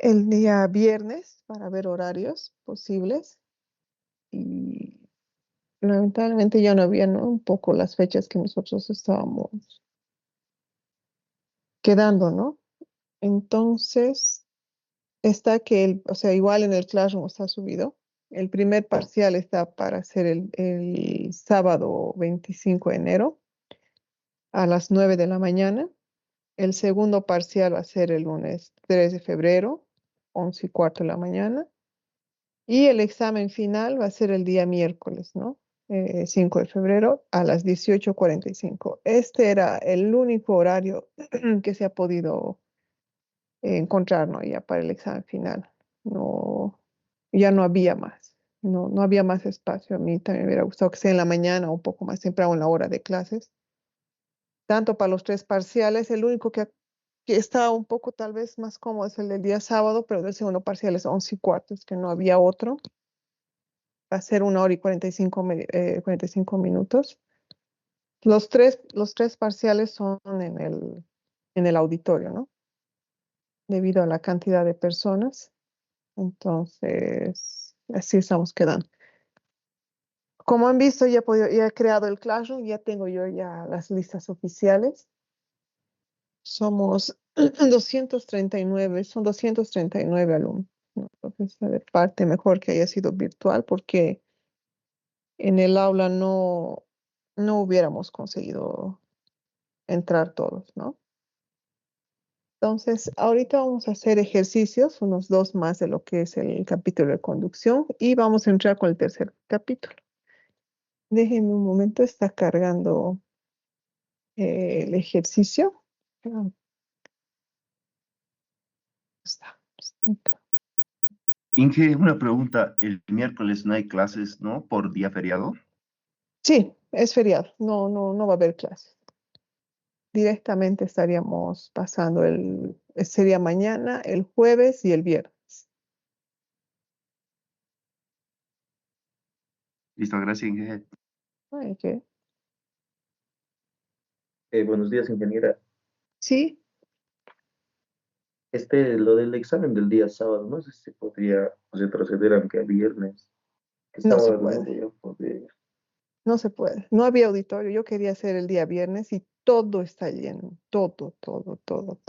el día viernes para ver horarios posibles y lamentablemente ya no había, ¿no? Un poco las fechas que nosotros estábamos quedando, ¿no? Entonces, está que, o sea, igual en el Classroom está subido. El primer parcial está para hacer el sábado 25 de enero a las 9 de la mañana. El segundo parcial va a ser el lunes 3 de febrero, 11:15 de la mañana. Y el examen final va a ser el día miércoles, ¿no? 5 de febrero a las 18:45. Este era el único horario que se ha podido encontrar, ¿no? Ya para el examen final. No, ya no había más. No, no había más espacio. A mí también me hubiera gustado que sea en la mañana o un poco más temprano en la hora de clases. Tanto para los tres parciales, el único que está un poco tal vez más cómodo es el del día sábado, pero del segundo parcial es 11:15, es que no había otro. Va a ser 1 hora y 45 minutos. Los tres parciales son en el auditorio, ¿no? Debido a la cantidad de personas. Entonces, así estamos quedando. Como han visto, ya he creado el Classroom, ya tengo yo ya las listas oficiales. Somos 239, son 239 alumnos, ¿no? Entonces, de parte mejor que haya sido virtual porque en el aula no hubiéramos conseguido entrar todos, ¿no? Entonces, ahorita vamos a hacer ejercicios, unos dos más de lo que es el capítulo de conducción y vamos a entrar con el tercer capítulo. Déjenme un momento, está cargando el ejercicio. Ah, está. Inge, una pregunta. El miércoles no hay clases, ¿no? Por día feriado. Sí, es feriado, no va a haber clases. Directamente estaríamos pasando sería mañana, el jueves y el viernes. Listo, gracias, Inge. Ay, ¿qué? Buenos días, ingeniera. Sí, Lo del examen del día sábado, no sé si se podría retroceder aunque el viernes, que no se sábado no puede, voy a poder. no se puede. No había auditorio, yo quería hacer el día viernes y todo está lleno, todo, todo, todo.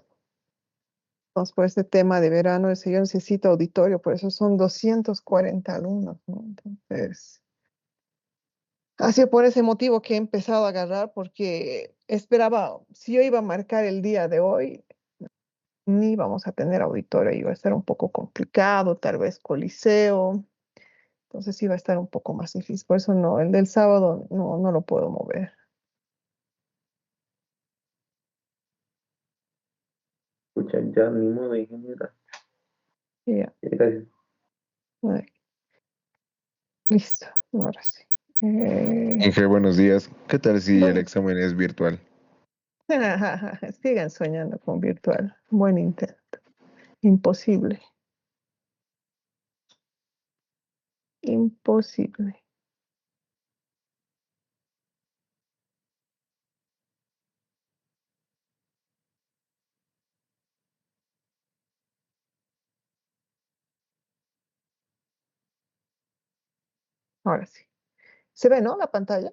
Entonces, por este tema de verano, yo necesito auditorio, por eso son 240 alumnos, ¿no? Entonces, ha sido por ese motivo que he empezado a agarrar, porque esperaba, si yo iba a marcar el día de hoy, ni vamos a tener auditorio, iba a estar un poco complicado, tal vez coliseo, entonces iba a estar un poco más difícil, por eso no, el del sábado no lo puedo mover. Escucha, ya ni modo, ingeniera. Ya, Gracias. ay, listo, ahora sí. Inge, buenos días. ¿Qué tal si el Bueno, examen es virtual? sigan soñando con virtual, buen intento, imposible, imposible. Ahora sí. ¿Se ve, no? La pantalla.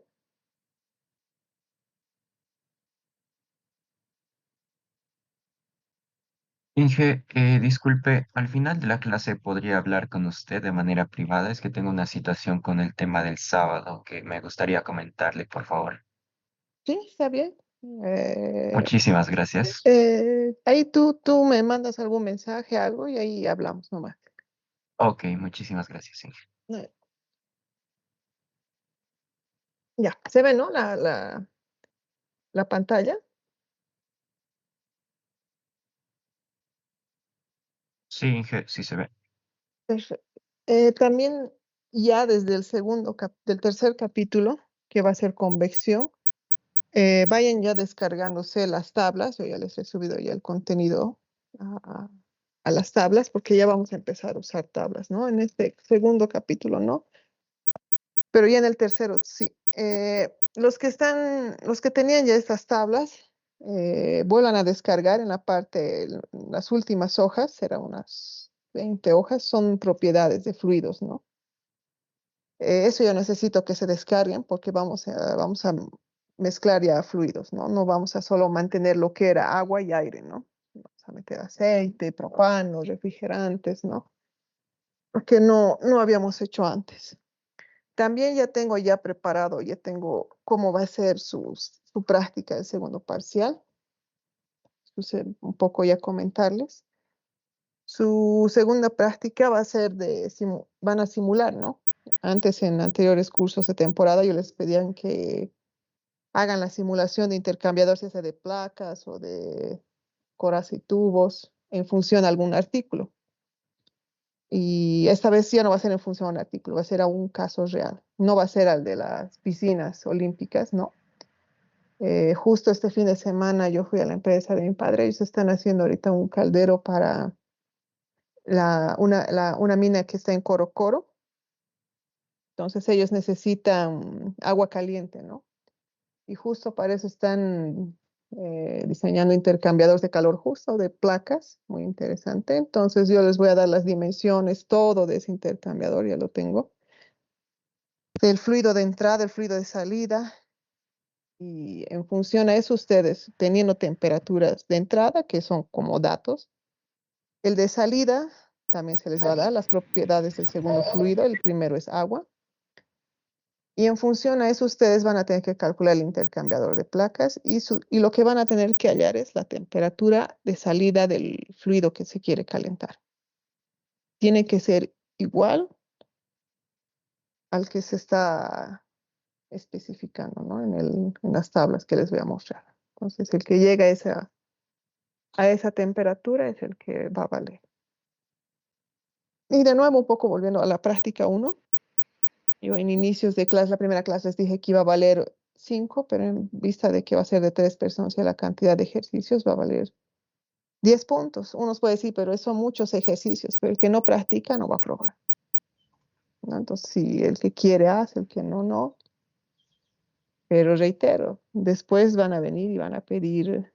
Inge, disculpe, al final de la clase podría hablar con usted de manera privada. Es que tengo una situación con el tema del sábado que me gustaría comentarle, por favor. Sí, está bien. Eh, Muchísimas gracias. ahí tú me mandas algún mensaje, algo, y ahí hablamos nomás. Ok, muchísimas gracias, Inge. Eh, Ya, se ve, ¿no? La pantalla. Sí, Inge, sí se ve. Perfecto. También ya desde del tercer capítulo, que va a ser convección, vayan ya descargándose las tablas. Yo ya les he subido ya el contenido a, a las tablas, porque ya vamos a empezar a usar tablas, ¿no? En este segundo capítulo, ¿no? Pero ya en el tercero, sí. Los que tenían ya estas tablas, vuelvan a descargar en la parte, en las últimas hojas, será unas 20 hojas, son propiedades de fluidos, ¿no? Eso yo necesito que se descarguen porque vamos a mezclar ya fluidos, ¿no? No vamos a solo mantener lo que era agua y aire, ¿no? Vamos a meter aceite, propano, refrigerantes, ¿no? Porque no habíamos hecho antes. También ya tengo ya preparado, ya tengo cómo va a ser su práctica del segundo parcial. Entonces, un poco ya comentarles. Su segunda práctica va a ser van a simular, ¿no? Antes, en anteriores cursos de temporada, yo les pedían que hagan la simulación de intercambiadores, ya sea de placas o de coras y tubos, en función a algún artículo. Y esta vez ya no va a ser en función a un artículo, va a ser a un caso real. No va a ser al de las piscinas olímpicas, ¿no? Justo este fin de semana yo fui a la empresa de mi padre. Ellos están haciendo ahorita un caldero para una mina que está en Coro Coro. Entonces ellos necesitan agua caliente, ¿no? Y justo para eso están diseñando intercambiadores de calor justo, de placas, muy interesante. Entonces yo les voy a dar las dimensiones, todo de ese intercambiador, ya lo tengo. Del fluido de entrada, el fluido de salida. Y en función a eso, ustedes teniendo temperaturas de entrada, que son como datos, el de salida también se les va a dar las propiedades del segundo fluido, el primero es agua. Y en función a eso, ustedes van a tener que calcular el intercambiador de placas y lo que van a tener que hallar es la temperatura de salida del fluido que se quiere calentar. Tiene que ser igual al que se está especificando, ¿no? En las tablas que les voy a mostrar. Entonces, el que llega a esa temperatura es el que va a valer. Y de nuevo, un poco volviendo a la práctica 1. Yo en inicios de clase, la primera clase les dije que iba a valer 5, pero en vista de que va a ser de 3 personas y la cantidad de ejercicios va a valer 10 puntos. Unos pueden decir, pero son muchos ejercicios, pero el que no practica no va a probar, ¿no? Entonces, si el que quiere hace, el que no, no. Pero reitero, después van a venir y van a pedir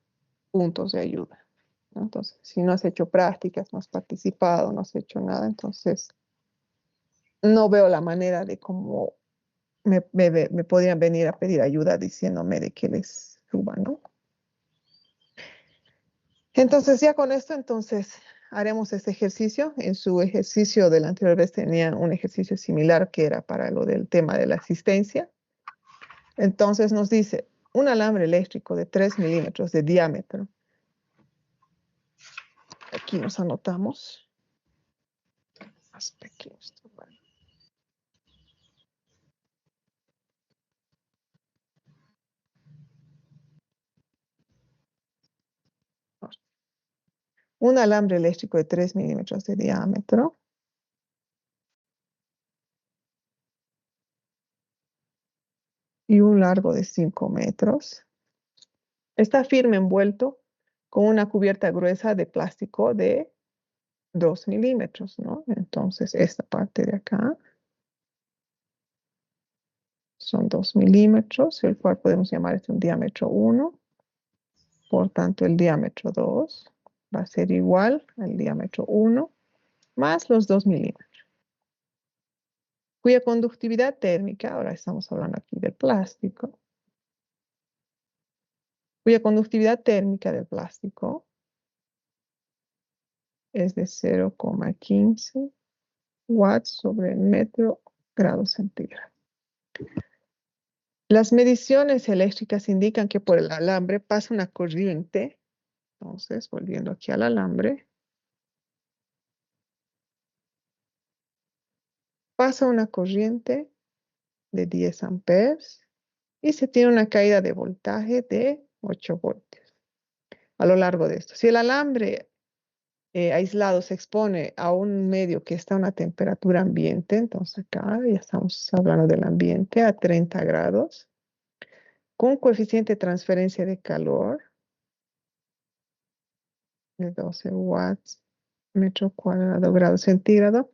puntos de ayuda, ¿no? Entonces, si no has hecho prácticas, no has participado, no has hecho nada, entonces no veo la manera de cómo me podrían venir a pedir ayuda diciéndome de que les suba, ¿no? Entonces, ya con esto, entonces haremos este ejercicio. En su ejercicio de la anterior vez tenía un ejercicio similar que era para lo del tema de la asistencia. Entonces nos dice, un alambre eléctrico de 3 milímetros de diámetro. Aquí nos anotamos. Más pequeño esto, bueno. Un alambre eléctrico de 3 milímetros de diámetro. Y un largo de 5 metros. Está firme envuelto con una cubierta gruesa de plástico de 2 milímetros, ¿no? Entonces, esta parte de acá son 2 milímetros, el cual podemos llamar un diámetro 1. Por tanto, el diámetro 2 va a ser igual al diámetro 1 más los 2 milímetros. Cuya conductividad térmica, ahora estamos hablando aquí del plástico, cuya conductividad térmica del plástico es de 0,15 watts sobre metro grado centígrado. Las mediciones eléctricas indican que por el alambre pasa una corriente. Entonces, volviendo aquí al alambre, pasa una corriente de 10 amperes y se tiene una caída de voltaje de 8 voltios a lo largo de esto. Si el alambre aislado se expone a un medio que está a una temperatura ambiente, entonces acá ya estamos hablando del ambiente a 30 grados, con coeficiente de transferencia de calor de 12 watts metro cuadrado grado centígrado,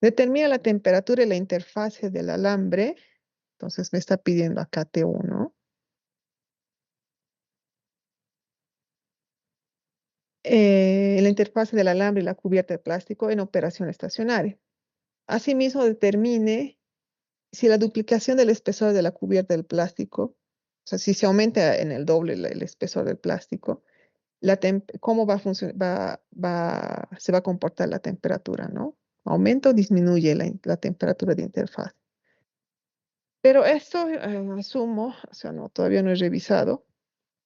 determina la temperatura y la interfase del alambre. Entonces me está pidiendo acá T1. La la interfaz del alambre y la cubierta de plástico en operación estacionaria. Asimismo, determine si la duplicación del espesor de la cubierta del plástico, o sea, si se aumenta en el doble el espesor del plástico, cómo va a funcionar, se va a comportar la temperatura, ¿no? ¿Aumenta o disminuye la temperatura de interfaz? Pero esto asumo, o sea, no, todavía no he revisado.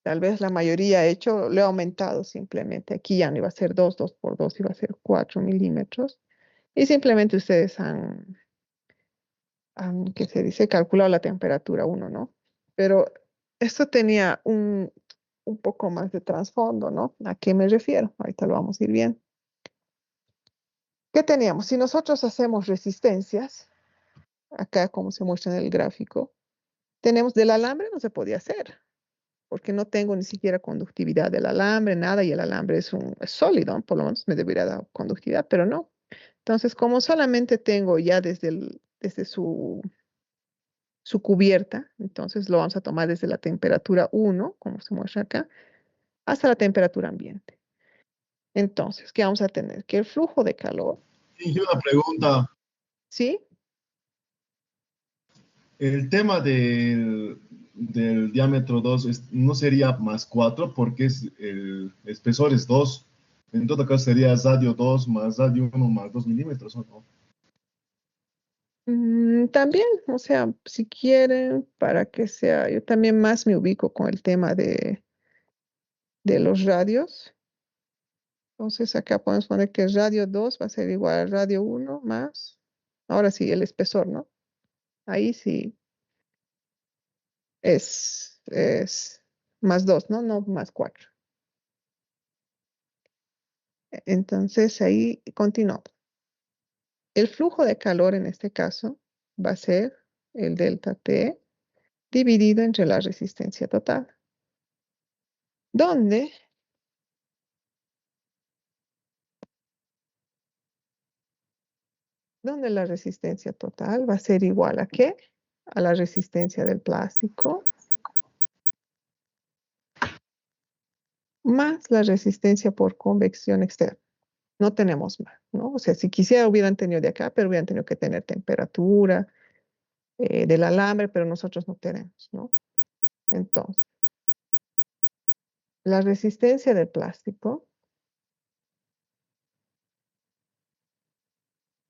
Tal vez la mayoría ha hecho, lo he aumentado simplemente. Aquí ya no iba a ser 2 por 2, iba a ser 4 milímetros. Y simplemente ustedes ¿qué se dice? Calculado la temperatura uno, ¿no? Pero esto tenía un poco más de trasfondo, ¿no? ¿A qué me refiero? Ahorita lo vamos a ir bien. ¿Qué teníamos? Si nosotros hacemos resistencias, acá como se muestra en el gráfico, tenemos del alambre, no se podía hacer, porque no tengo ni siquiera conductividad del alambre, nada, y el alambre es sólido, por lo menos me debería dar conductividad, pero no. Entonces, como solamente tengo ya desde su cubierta, entonces lo vamos a tomar desde la temperatura 1, como se muestra acá, hasta la temperatura ambiente. Entonces, ¿qué vamos a tener? Que el flujo de calor, Y yo una pregunta, ¿sí? el tema del diámetro 2 no sería más 4 porque el espesor es 2. En todo caso sería radio 2 más radio 1 más 2 milímetros, ¿o no? También, o sea, si quieren, para que sea, yo también más me ubico con el tema de los radios. Entonces acá podemos poner que radio 2 va a ser igual a radio 1 más, ahora sí, el espesor, ¿no? Ahí sí es más 2, ¿no? No más 4. Entonces ahí continuamos. El flujo de calor en este caso va a ser el delta T dividido entre la resistencia total, donde la resistencia total va a ser igual a ¿qué? A la resistencia del plástico más la resistencia por convección externa. No tenemos más, ¿no? O sea, si quisiera hubieran tenido de acá, pero hubieran tenido que tener temperatura del alambre, pero nosotros no tenemos, ¿no? Entonces, la resistencia del plástico,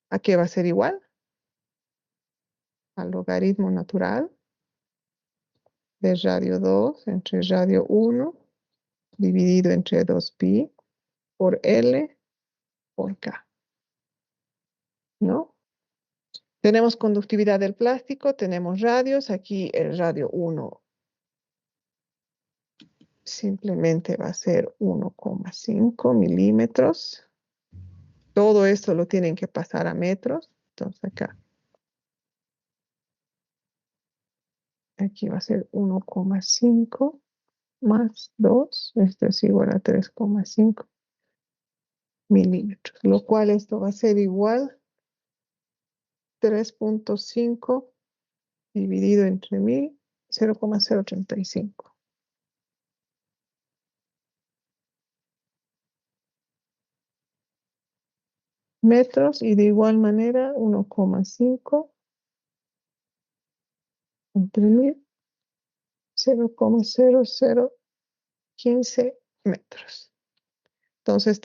¿a qué va a ser igual? Al logaritmo natural de radio 2 entre radio 1 dividido entre 2pi por L por K, ¿no? Tenemos conductividad del plástico, tenemos radios, aquí el radio 1 simplemente va a ser 1,5 milímetros. Todo esto lo tienen que pasar a metros, entonces acá. Aquí va a ser 1,5 más 2, esto es igual a 3,5 milímetros, lo cual esto va a ser igual 3,5 dividido entre 1000, 0,035 metros, y de igual manera 1,5 entre 1000, 0,0015 metros. Entonces,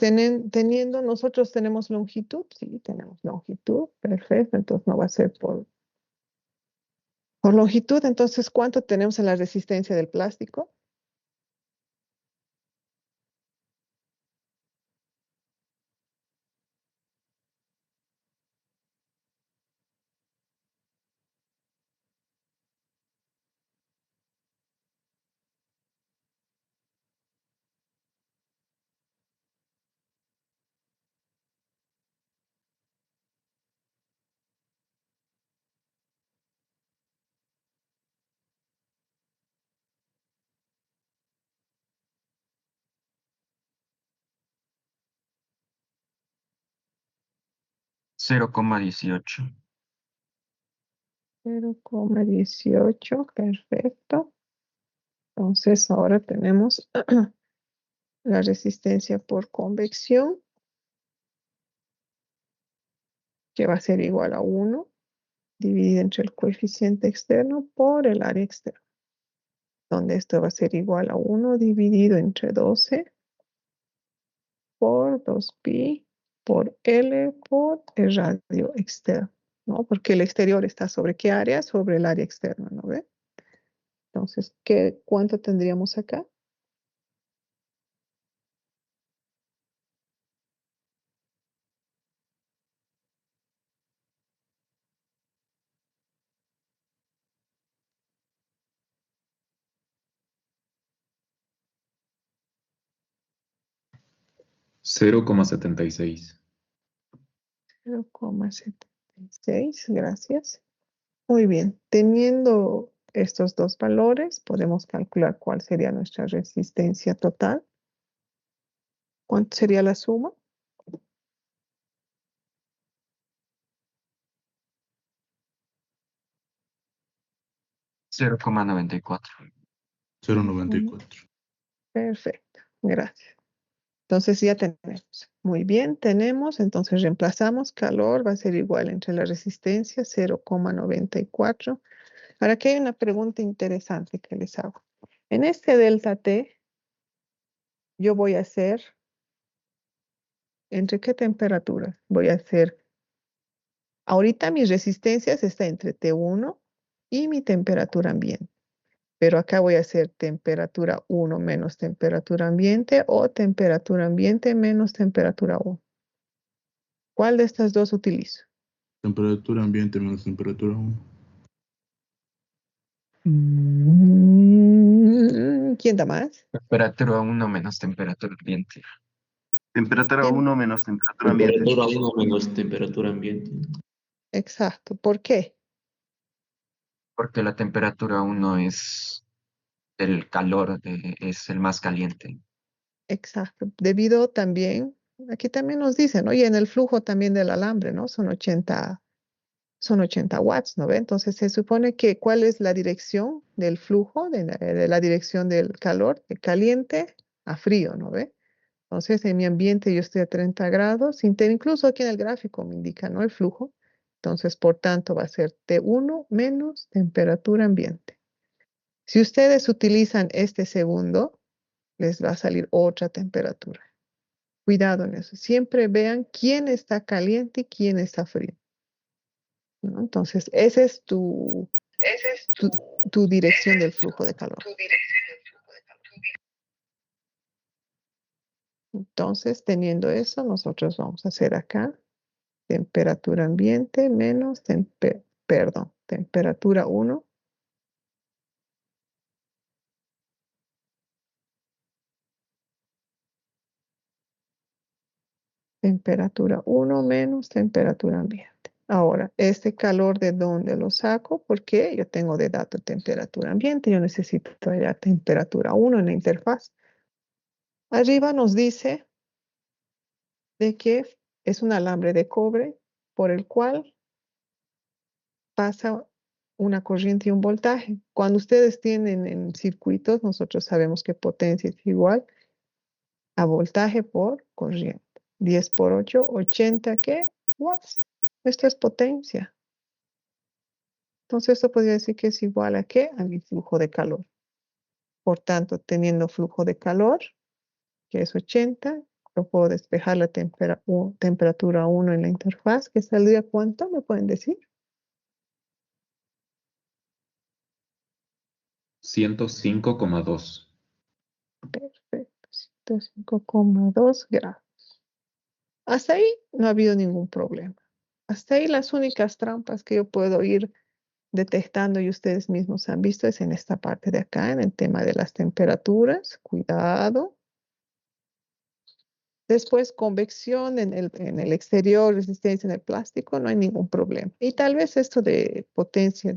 nosotros tenemos longitud, sí, tenemos longitud, perfecto, entonces no va a ser por longitud. Entonces, ¿cuánto tenemos en la resistencia del plástico? Cero coma 18. 0,18, perfecto. Entonces, ahora tenemos la resistencia por convección, que va a ser igual a 1, dividido entre el coeficiente externo por el área externa, donde esto va a ser igual a 1 dividido entre 12 por 2pi por L por el radio externo, ¿no? Porque el exterior está sobre qué área? Sobre el área externa, ¿no ve? Entonces, ¿cuánto tendríamos acá? 0,76. 0,76, gracias. Muy bien, teniendo estos dos valores, podemos calcular cuál sería nuestra resistencia total. ¿Cuánto sería la suma? 0,94. 0,94. Perfecto, gracias. Entonces ya tenemos. Muy bien, tenemos, entonces reemplazamos calor, va a ser igual entre la resistencia 0,94. Ahora aquí hay una pregunta interesante que les hago. En este delta T, yo voy a hacer, ¿entre qué temperatura? Voy a hacer, ahorita mis resistencias está entre T1 y mi temperatura ambiente. Pero acá voy a hacer temperatura 1 menos temperatura ambiente o temperatura ambiente menos temperatura 1. ¿Cuál de estas dos utilizo? Temperatura ambiente menos temperatura 1. ¿Quién da más? Temperatura 1 menos temperatura ambiente. Temperatura ¿Quién? 1 menos temperatura ambiente. Temperatura 1 menos temperatura ambiente. Exacto. ¿Por qué? Porque la temperatura 1 es el calor, es el más caliente. Exacto. Debido también, aquí también nos dicen, oye, en el flujo también del alambre, ¿no? Son 80 watts, ¿no ve? Entonces se supone que ¿cuál es la dirección del flujo, de la dirección del calor, de caliente a frío, ¿no ve? Entonces en mi ambiente yo estoy a 30 grados, incluso aquí en el gráfico me indica, ¿no? El flujo. Entonces, por tanto, va a ser T1 menos temperatura ambiente. Si ustedes utilizan este segundo, les va a salir otra temperatura. Cuidado en eso. Siempre vean quién está caliente y quién está frío, ¿no? Entonces, esa es tu dirección del flujo de calor. Entonces, teniendo eso, nosotros vamos a hacer acá temperatura ambiente menos, temperatura 1 temperatura 1 menos temperatura ambiente. Ahora, este calor, ¿de dónde lo saco? Porque yo tengo de dato temperatura ambiente, yo necesito ya temperatura 1 en la interfaz. Arriba nos dice de que es un alambre de cobre por el cual pasa una corriente y un voltaje. Cuando ustedes tienen en circuitos, nosotros sabemos que potencia es igual a voltaje por corriente. 10 por 8, 80, ¿qué? Watts. Esto es potencia. Entonces, esto podría decir que es igual a ¿qué? A mi flujo de calor. Por tanto, teniendo flujo de calor, que es 80, yo puedo despejar la temperatura 1 en la interfaz, que saldría ¿cuánto? ¿Me pueden decir? 105,2. Perfecto, 105,2 grados. Hasta ahí no ha habido ningún problema. Hasta ahí las únicas trampas que yo puedo ir detectando y ustedes mismos han visto es en esta parte de acá, en el tema de las temperaturas. Cuidado. Después, convección en el exterior, resistencia en el plástico, no hay ningún problema. Y tal vez esto de potencia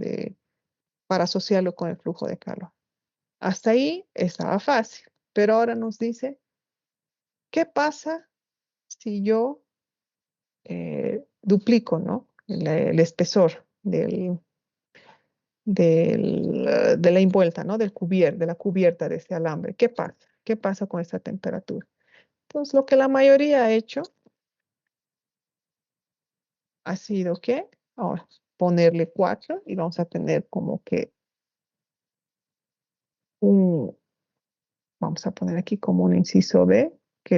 para asociarlo con el flujo de calor. Hasta ahí estaba fácil, pero ahora nos dice, ¿qué pasa si yo duplico, ¿no? El espesor de la envuelta, ¿no? De la cubierta de este alambre. ¿Qué pasa? ¿Qué pasa con esta temperatura? Entonces, lo que la mayoría ha hecho ha sido que ahora ponerle 4 y vamos a tener como que vamos a poner aquí como un inciso B, que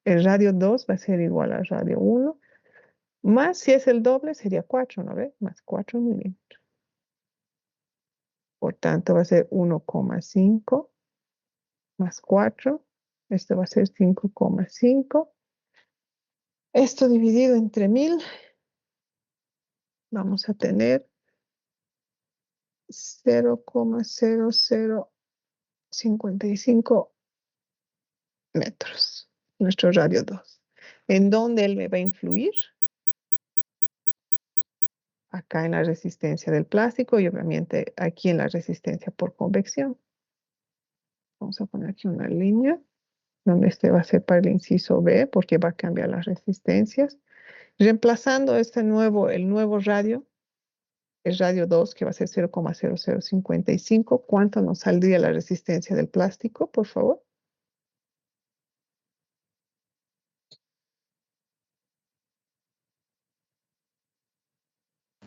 el radio 2 va a ser igual al radio 1, más si es el doble sería 4, ¿no ve? Más 4 milímetros. Por tanto, va a ser 1,5 más 4. Esto va a ser 5,5. Esto dividido entre 1000, vamos a tener 0,0055 metros. Nuestro radio 2. ¿En dónde él me va a influir? Acá en la resistencia del plástico y obviamente aquí en la resistencia por convección. Vamos a poner aquí una línea donde este va a ser para el inciso B porque va a cambiar las resistencias. Reemplazando el nuevo radio, el radio 2 que va a ser 0,0055, ¿cuánto nos saldría la resistencia del plástico, por favor?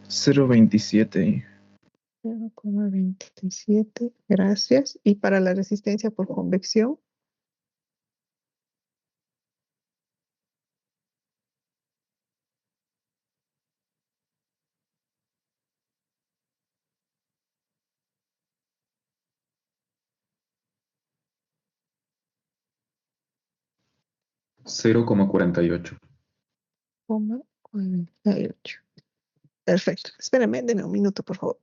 $0.27. 0,27, gracias. Y para la resistencia por convección, $0.48. 0,48. Perfecto. Espérenme, denme un minuto, por favor.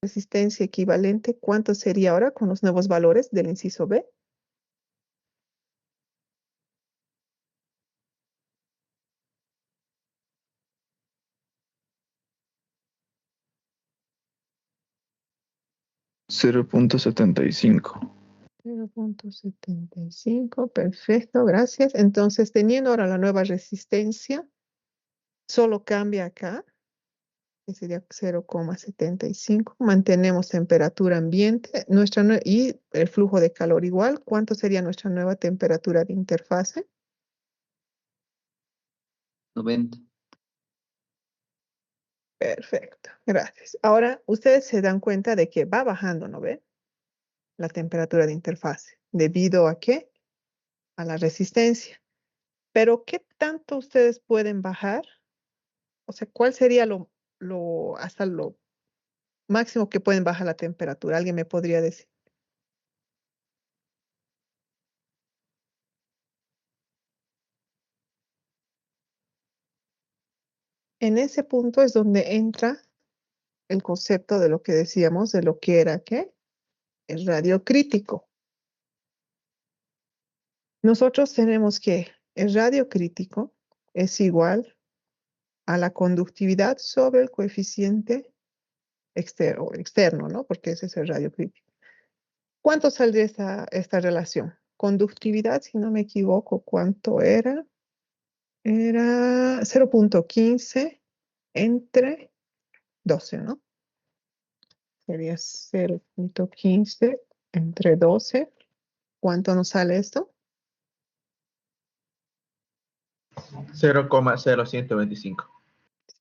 Resistencia equivalente, ¿cuánto sería ahora con los nuevos valores del inciso B? $0.75. 0,75, perfecto, gracias. Entonces, teniendo ahora la nueva resistencia, solo cambia acá, que sería 0,75. Mantenemos temperatura ambiente y el flujo de calor igual. ¿Cuánto sería nuestra nueva temperatura de interfase? 90. Perfecto, gracias. Ahora, ustedes se dan cuenta de que va bajando, ¿no ve? La temperatura de interfase. ¿Debido a qué? A la resistencia. Pero, ¿qué tanto ustedes pueden bajar? O sea, ¿cuál sería hasta lo máximo que pueden bajar la temperatura? ¿Alguien me podría decir? En ese punto es donde entra el concepto de lo que decíamos, de lo que era, ¿qué? El radio crítico. Nosotros tenemos que el radio crítico es igual a la conductividad sobre el coeficiente externo, ¿no? Porque ese es el radio crítico. ¿Cuánto saldría esta relación? Conductividad, si no me equivoco, ¿cuánto era? Era 0,15 entre 12, ¿no? Sería 0,15 entre 12. ¿Cuánto nos sale esto? 0,0125.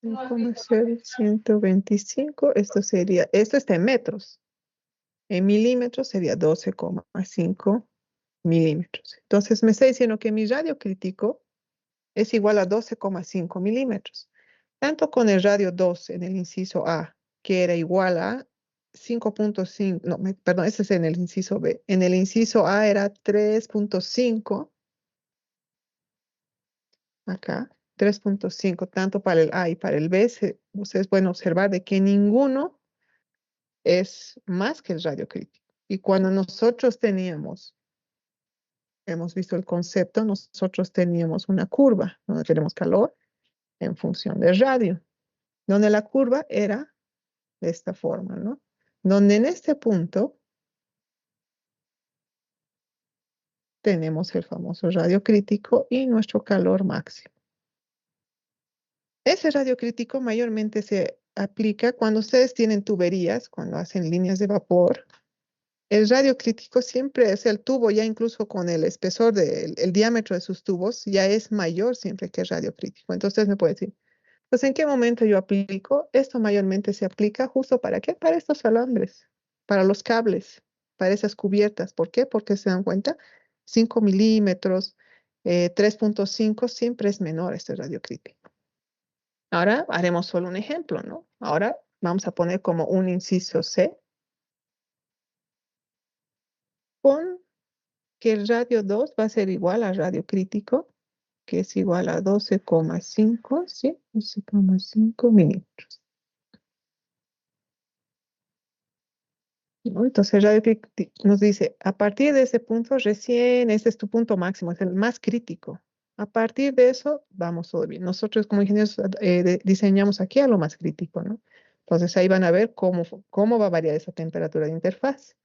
0,0125, esto está en metros. En milímetros sería 12,5 milímetros. Entonces me está diciendo que mi radio crítico es igual a 12,5 milímetros. Tanto con el radio 2 en el inciso A, que era igual a 5,5, no, perdón, ese es en el inciso B. En el inciso A era 3,5. Acá, 3,5, tanto para el A y para el B, ustedes pueden observar de que ninguno es más que el radio crítico. Y cuando nosotros hemos visto el concepto, nosotros teníamos una curva donde tenemos calor en función del radio, donde la curva era de esta forma, ¿no? Donde en este punto tenemos el famoso radio crítico y nuestro calor máximo. Ese radio crítico mayormente se aplica cuando ustedes tienen tuberías, cuando hacen líneas de vapor. El radio crítico siempre es el tubo, ya incluso con el espesor el diámetro de sus tubos, ya es mayor siempre que el radio crítico. Entonces me puede decir, pues ¿en qué momento yo aplico? Esto mayormente se aplica justo ¿para qué? Para estos alambres, para los cables, para esas cubiertas. ¿Por qué? Porque se dan cuenta, 5 milímetros, 3,5 siempre es menor este radio crítico. Ahora haremos solo un ejemplo, ¿no? Ahora vamos a poner como un inciso C. Pon que el radio 2 va a ser igual al radio crítico, que es igual a 12,5, ¿sí? 12,5 milímetros. ¿No? Entonces el radio crítico nos dice, a partir de ese punto recién, ese es tu punto máximo, es el más crítico. A partir de eso, vamos todo bien. Nosotros como ingenieros diseñamos aquí a lo más crítico, ¿no? Entonces ahí van a ver cómo va a variar esa temperatura de interfaz.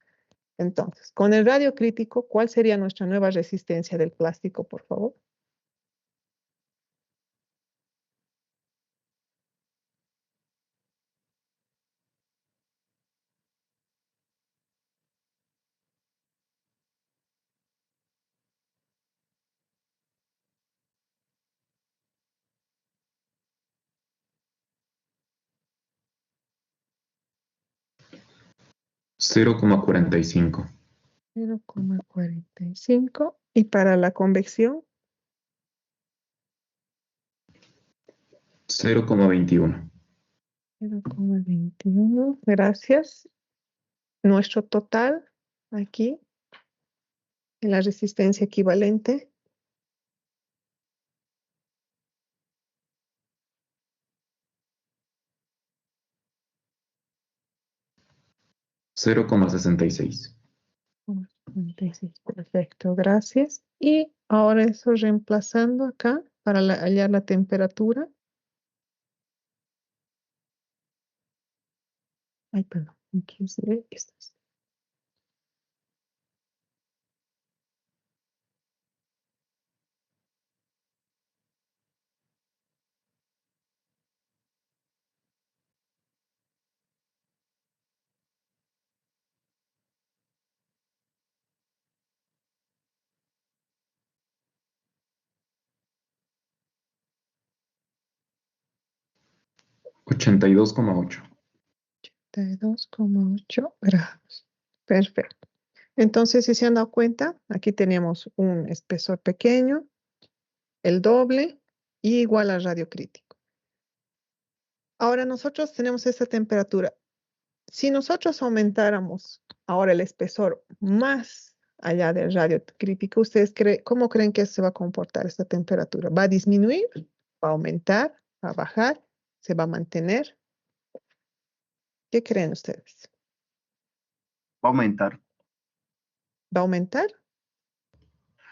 Entonces, con el radio crítico, ¿cuál sería nuestra nueva resistencia del plástico, por favor? Cero coma cuarenta y cinco. 0,45. Y para la convección, 0,21. 0,21. Gracias. Nuestro total aquí, en la resistencia equivalente, 0,66. 46. Perfecto, gracias. Y ahora eso reemplazando acá para hallar la temperatura. Ay, perdón. Aquí se ve esto. 82,8. 82,8 grados. Perfecto. Entonces, si se han dado cuenta, aquí tenemos un espesor pequeño, el doble y igual al radio crítico. Ahora nosotros tenemos esta temperatura. Si nosotros aumentáramos ahora el espesor más allá del radio crítico, ¿ustedes cómo creen que se va a comportar esta temperatura? ¿Va a disminuir? ¿Va a aumentar? ¿Va a bajar? ¿Se va a mantener? ¿Qué creen ustedes? Va a aumentar. ¿Va a aumentar?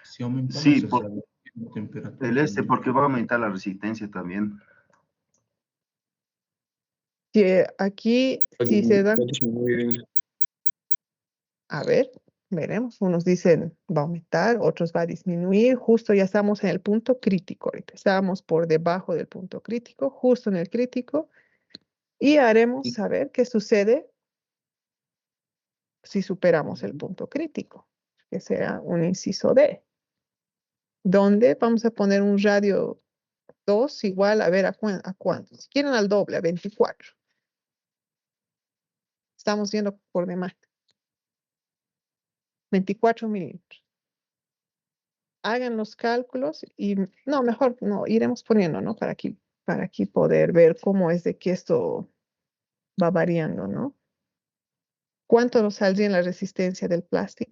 Si aumentamos Sí, el radio, la temperatura también. porque va a aumentar la resistencia también. Si aquí, si se dan, a ver, veremos. Unos dicen va a aumentar, otros va a disminuir. Justo ya estamos en el punto crítico ahorita. Estábamos por debajo del punto crítico, justo en el crítico. Y haremos saber qué sucede si superamos el punto crítico, que será un inciso D, donde vamos a poner un radio 2 igual, a ver, ¿a cuánto? Si quieren al doble, a 24. Estamos viendo por demás. 24 milímetros. Hagan los cálculos y, no, mejor no, iremos poniendo, ¿no? Para aquí poder ver cómo es de que esto va variando, ¿no? ¿Cuánto nos saldría en la resistencia del plástico?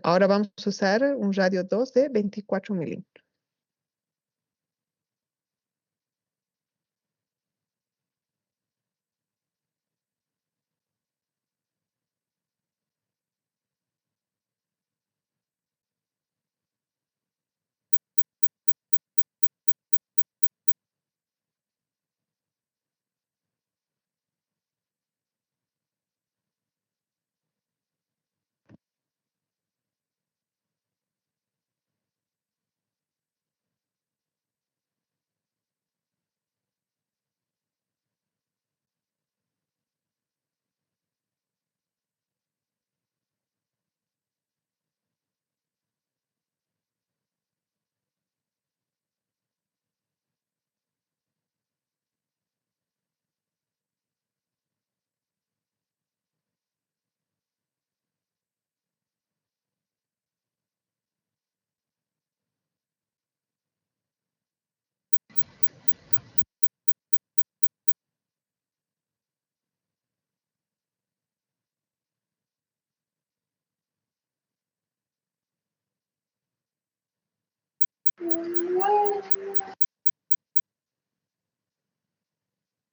Ahora vamos a usar un radio 2 de 24 milímetros.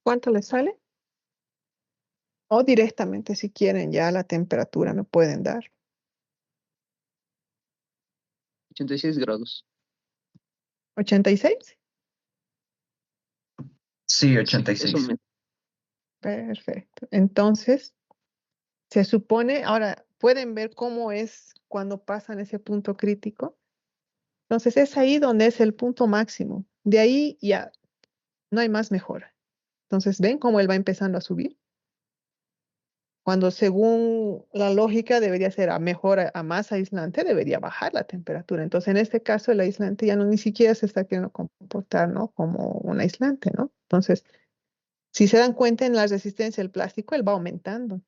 ¿Cuánto les sale? O directamente, si quieren, ya la temperatura me pueden dar. 86 grados. 86. Sí, Eso 86. Perfecto. Entonces, se supone, ahora, ¿pueden ver cómo es cuando pasan ese punto crítico? Entonces, es ahí donde es el punto máximo. De ahí ya no hay más mejora. Entonces, ¿ven cómo él va empezando a subir? Cuando según la lógica debería ser a mejor, a más aislante, debería bajar la temperatura. Entonces, en este caso, el aislante ya no ni siquiera se está queriendo comportar, ¿no? Como un aislante, ¿no? Entonces, si se dan cuenta en la resistencia del plástico, él va aumentando,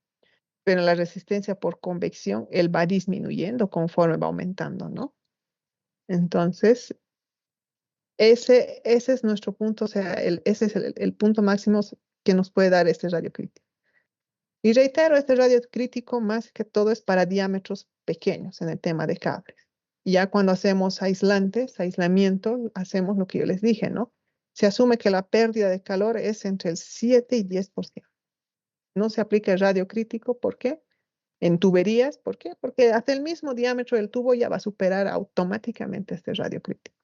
pero en la resistencia por convección, él va disminuyendo conforme va aumentando, ¿no? Entonces, ese es nuestro punto, o sea, ese es el punto máximo que nos puede dar este radio crítico. Y reitero, este radio crítico más que todo es para diámetros pequeños en el tema de cables. Y ya cuando hacemos aislantes, aislamiento, hacemos lo que yo les dije, ¿no? Se asume que la pérdida de calor es entre el 7 y 10%. No se aplica el radio crítico, ¿por qué? En tuberías, ¿por qué? Porque hasta el mismo diámetro del tubo ya va a superar automáticamente este radio crítico.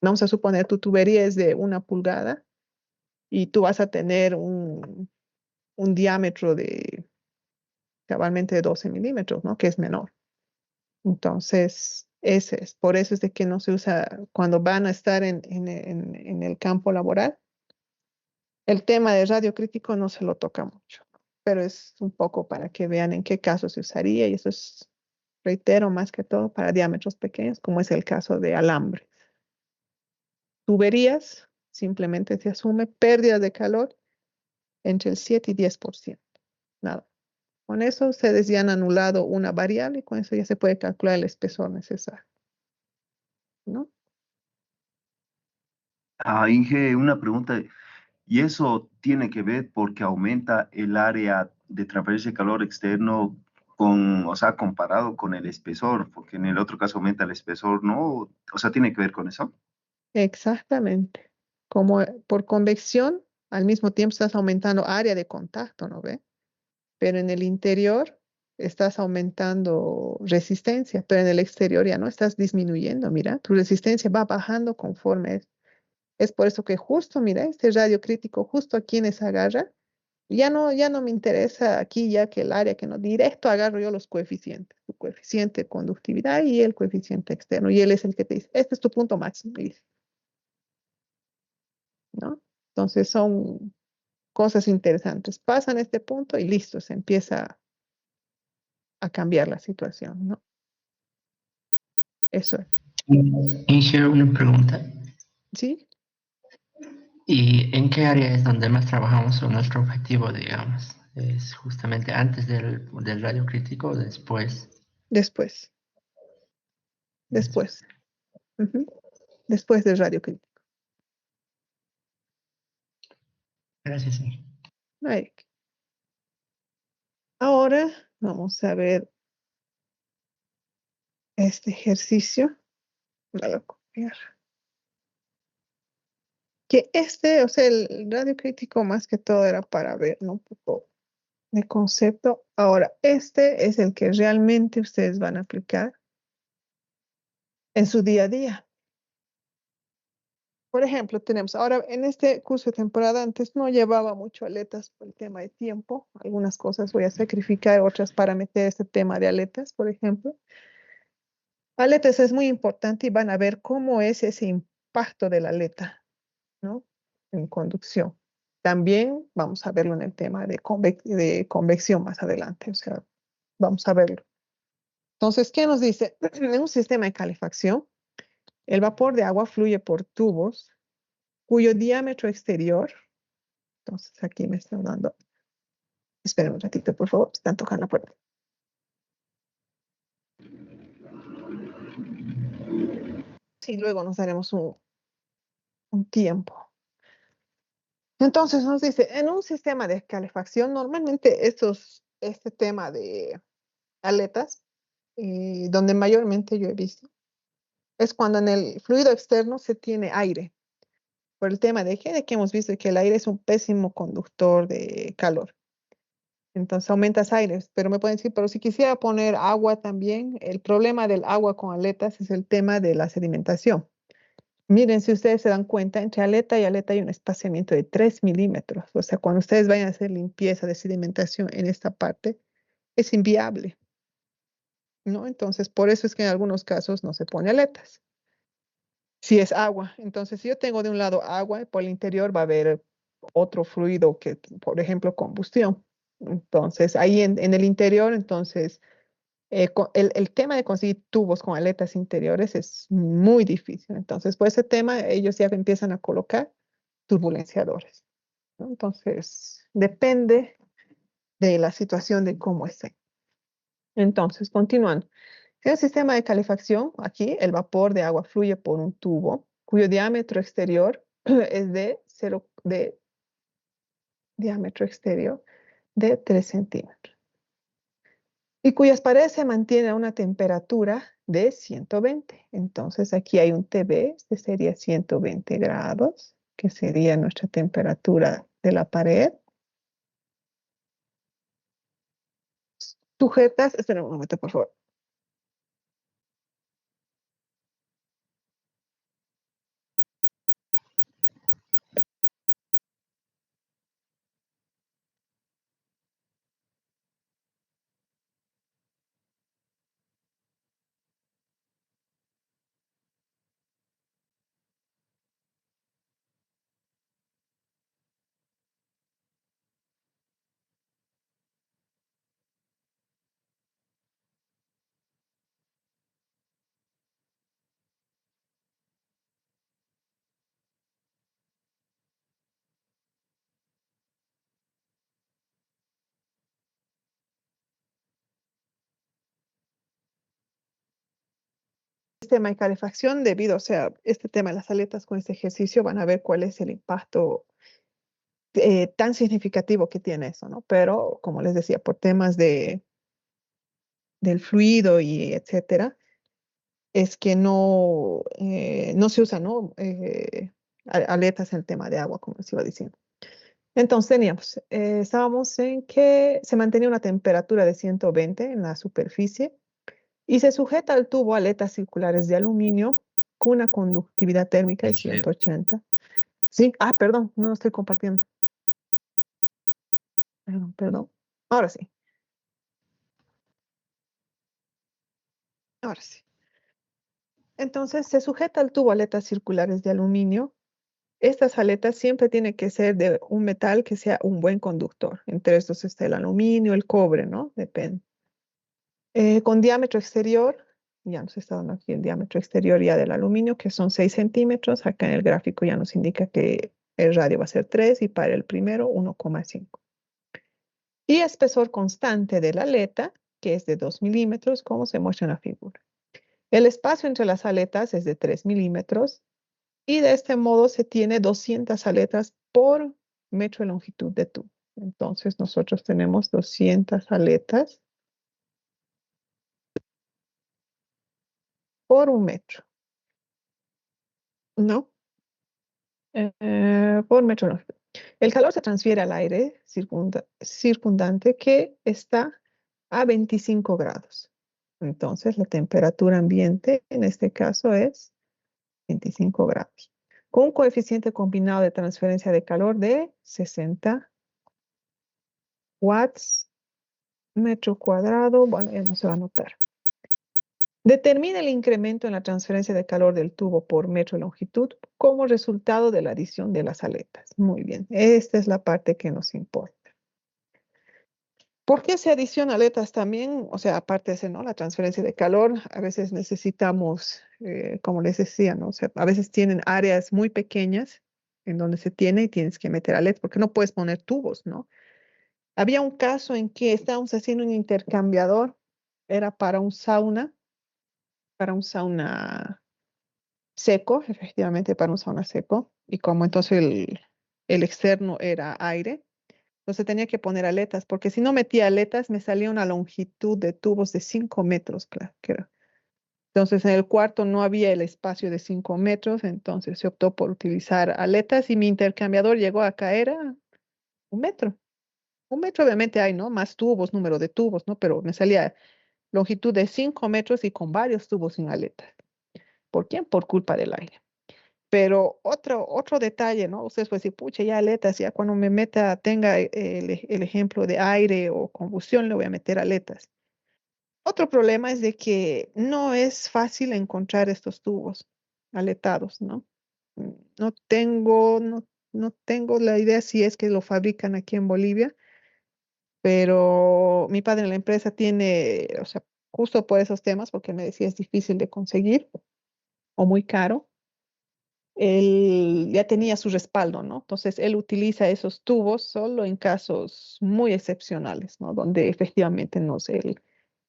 Vamos a suponer tu tubería es de 1 pulgada y tú vas a tener un diámetro de cabalmente de 12 milímetros, ¿no? Que es menor. Entonces, ese es. Por eso es de que no se usa cuando van a estar en el campo laboral. El tema de radio crítico no se lo toca mucho, pero es un poco para que vean en qué caso se usaría y eso es, reitero, más que todo para diámetros pequeños, como es el caso de alambres. Tuberías, simplemente se asume pérdida de calor entre el 7 y 10%. Nada. Con eso ustedes ya han anulado una variable y con eso ya se puede calcular el espesor necesario, ¿no? Inge, una pregunta. ¿Y eso tiene que ver porque aumenta el área de transferencia de calor externo con, o sea, comparado con el espesor? Porque en el otro caso aumenta el espesor, ¿no? O sea, ¿tiene que ver con eso? Exactamente. Como por convección, al mismo tiempo estás aumentando área de contacto, ¿no ve? Pero en el interior estás aumentando resistencia, pero en el exterior ya no estás disminuyendo. Mira, tu resistencia va bajando conforme es. Es por eso que justo, mira, este radio crítico, justo aquí en esa garra, ya no me interesa aquí ya que el área que no, directo agarro yo los coeficientes, tu coeficiente de conductividad y el coeficiente externo, y él es el que te dice, este es tu punto máximo, y dice, ¿no? Entonces son cosas interesantes. Pasan este punto y listo, se empieza a cambiar la situación, ¿no? Eso es. Inge, una pregunta. ¿Sí? ¿Y en qué área es donde más trabajamos con nuestro objetivo, digamos? ¿Es justamente antes del radio crítico o después? Después. Ujú. Después del radio crítico. Gracias, señor. Ahí. Ahora vamos a ver este ejercicio. Voy a copiar. Que o sea, el radio crítico más que todo era para ver, ¿no? Un poco de concepto. Ahora, este es el que realmente ustedes van a aplicar en su día a día. Por ejemplo, tenemos ahora en este curso de temporada antes no llevaba mucho aletas por el tema de tiempo. Algunas cosas voy a sacrificar, otras para meter este tema de aletas, por ejemplo. Aletas es muy importante y van a ver cómo es ese impacto de la aleta, ¿no? En conducción. También vamos a verlo en el tema de convección más adelante, o sea, vamos a verlo. Entonces, ¿qué nos dice? En un sistema de calefacción, el vapor de agua fluye por tubos cuyo diámetro exterior, entonces aquí me están dando, esperen un ratito, por favor, están tocando la puerta. Sí, luego nos daremos un tiempo. Entonces nos dice, en un sistema de calefacción, normalmente este tema de aletas, donde mayormente yo he visto, es cuando en el fluido externo se tiene aire, por el tema de que hemos visto que el aire es un pésimo conductor de calor. Entonces aumentas aires, pero me pueden decir, pero si quisiera poner agua también, el problema del agua con aletas es el tema de la sedimentación. Miren, si ustedes se dan cuenta, entre aleta y aleta hay un espaciamiento de 3 milímetros. O sea, cuando ustedes vayan a hacer limpieza de sedimentación en esta parte, es inviable, ¿no? Entonces, por eso es que en algunos casos no se pone aletas. Si es agua, entonces si yo tengo de un lado agua, por el interior va a haber otro fluido que, por ejemplo, combustión. Entonces, ahí en el interior, entonces, el tema de conseguir tubos con aletas interiores es muy difícil. Entonces, por ese tema, ellos ya empiezan a colocar turbulenciadores, ¿no? Entonces, depende de la situación de cómo esté. Entonces, continuando. En el sistema de calefacción, aquí el vapor de agua fluye por un tubo cuyo diámetro exterior es de diámetro exterior de 3 centímetros y cuyas paredes se mantienen a una temperatura de 120. Entonces aquí hay un TB, este sería 120 grados, que sería nuestra temperatura de la pared. Sujetas, espera un momento, por favor. Sistema de calefacción debido, o sea, este tema de las aletas con este ejercicio van a ver cuál es el impacto tan significativo que tiene eso, ¿no? Pero, como les decía, por temas del fluido y etcétera, es que no se usan, ¿no? Aletas en el tema de agua, como les iba diciendo. Entonces teníamos, estábamos en que se mantenía una temperatura de 120 en la superficie y se sujeta al tubo aletas circulares de aluminio con una conductividad térmica de 180. Sí, perdón, no estoy compartiendo. Perdón. Ahora sí. Ahora sí. Entonces se sujeta al tubo aletas circulares de aluminio. Estas aletas siempre tienen que ser de un metal que sea un buen conductor. Entre estos está el aluminio, el cobre, ¿no? Depende. Con diámetro exterior, ya nos está dando aquí el diámetro exterior ya del aluminio, que son 6 centímetros. Acá en el gráfico ya nos indica que El radio va a ser 3 y para el primero 1,5. Y espesor constante de la aleta, que es de 2 milímetros, como se muestra en la figura. El espacio entre las aletas es de 3 milímetros y de este modo se tiene 200 aletas por metro de longitud de tubo. Entonces nosotros tenemos 200 aletas por un metro, ¿no? Por metro de longitud. El calor se transfiere al aire circundante que está a 25 grados. Entonces la temperatura ambiente en este caso es 25 grados. Con un coeficiente combinado de transferencia de calor de 60 watts metro cuadrado. Bueno, ya no se va a notar. Determina el incremento en la transferencia de calor del tubo por metro de longitud como resultado de la adición de las aletas. Muy bien, esta es la parte que nos importa. ¿Por qué se adiciona aletas también? O sea, aparte de eso, ¿no? La transferencia de calor, a veces necesitamos, como les decía, ¿no? O sea, a veces tienen áreas muy pequeñas en donde se tiene y tienes que meter aletas, porque no puedes poner tubos, ¿no? Había un caso en que estábamos haciendo un intercambiador, era para un sauna seco, efectivamente para un sauna seco, y como entonces el externo era aire, entonces tenía que poner aletas, porque si no metía aletas me salía una longitud de tubos de 5 metros, claro, que era. Entonces en el cuarto no había el espacio de 5 metros, entonces se optó por utilizar aletas y mi intercambiador llegó a caer a un metro. Un metro obviamente hay, ¿no? Más tubos, número de tubos, ¿no? Pero me salía longitud de 5 metros y con varios tubos sin aletas. ¿Por quién? Por culpa del aire. Pero otro detalle, ¿no? Ustedes pueden decir, pucha, ya aletas, ya cuando me meta, tenga el ejemplo de aire o combustión, le voy a meter aletas. Otro problema es de que no es fácil encontrar estos tubos aletados, ¿no? No tengo la idea si es que lo fabrican aquí en Bolivia, pero mi padre en la empresa tiene, o sea, justo por esos temas, porque me decía es difícil de conseguir o muy caro, él ya tenía su respaldo, ¿no? Entonces él utiliza esos tubos solo en casos muy excepcionales, ¿no? Donde efectivamente, no sé,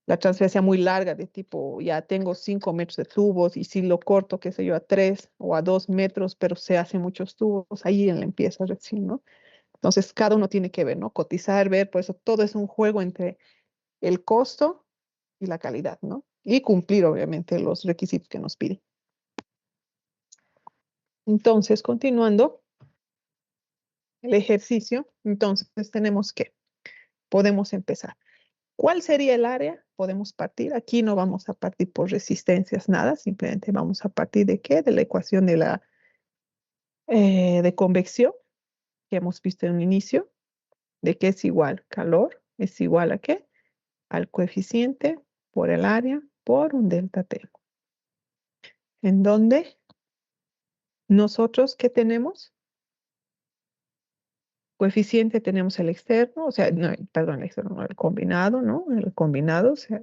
la transferencia muy larga de tipo, ya tengo 5 metros de tubos y si lo corto, qué sé yo, a 3 o a 2 metros, pero se hacen muchos tubos, ahí él empieza recién, ¿no? Entonces cada uno tiene que ver, ¿no? Cotizar, ver, por eso todo es un juego entre el costo y la calidad, ¿no? Y cumplir, obviamente, los requisitos que nos piden. Entonces, continuando el ejercicio, entonces tenemos que, podemos empezar. ¿Cuál sería el área? Podemos partir. Aquí no vamos a partir por resistencias, nada. Simplemente vamos a partir de qué? De la ecuación de la de convección que hemos visto en un inicio, de que es igual calor, es igual a qué? Al coeficiente por el área por un delta T. En donde nosotros, ¿qué tenemos? Coeficiente tenemos el externo, o sea, no, perdón, el externo, no, el combinado, ¿no? El combinado, o sea,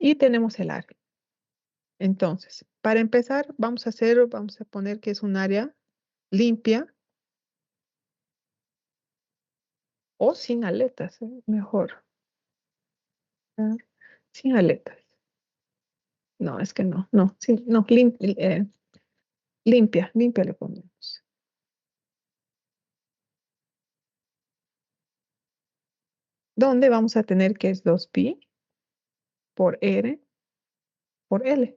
y tenemos el área. Entonces, para empezar, vamos a poner que es un área limpia o sin aletas, mejor. Ah, sin aletas. No, es que no, no, sí, no, limpia le ponemos. Donde vamos a tener que es 2pi por R por L,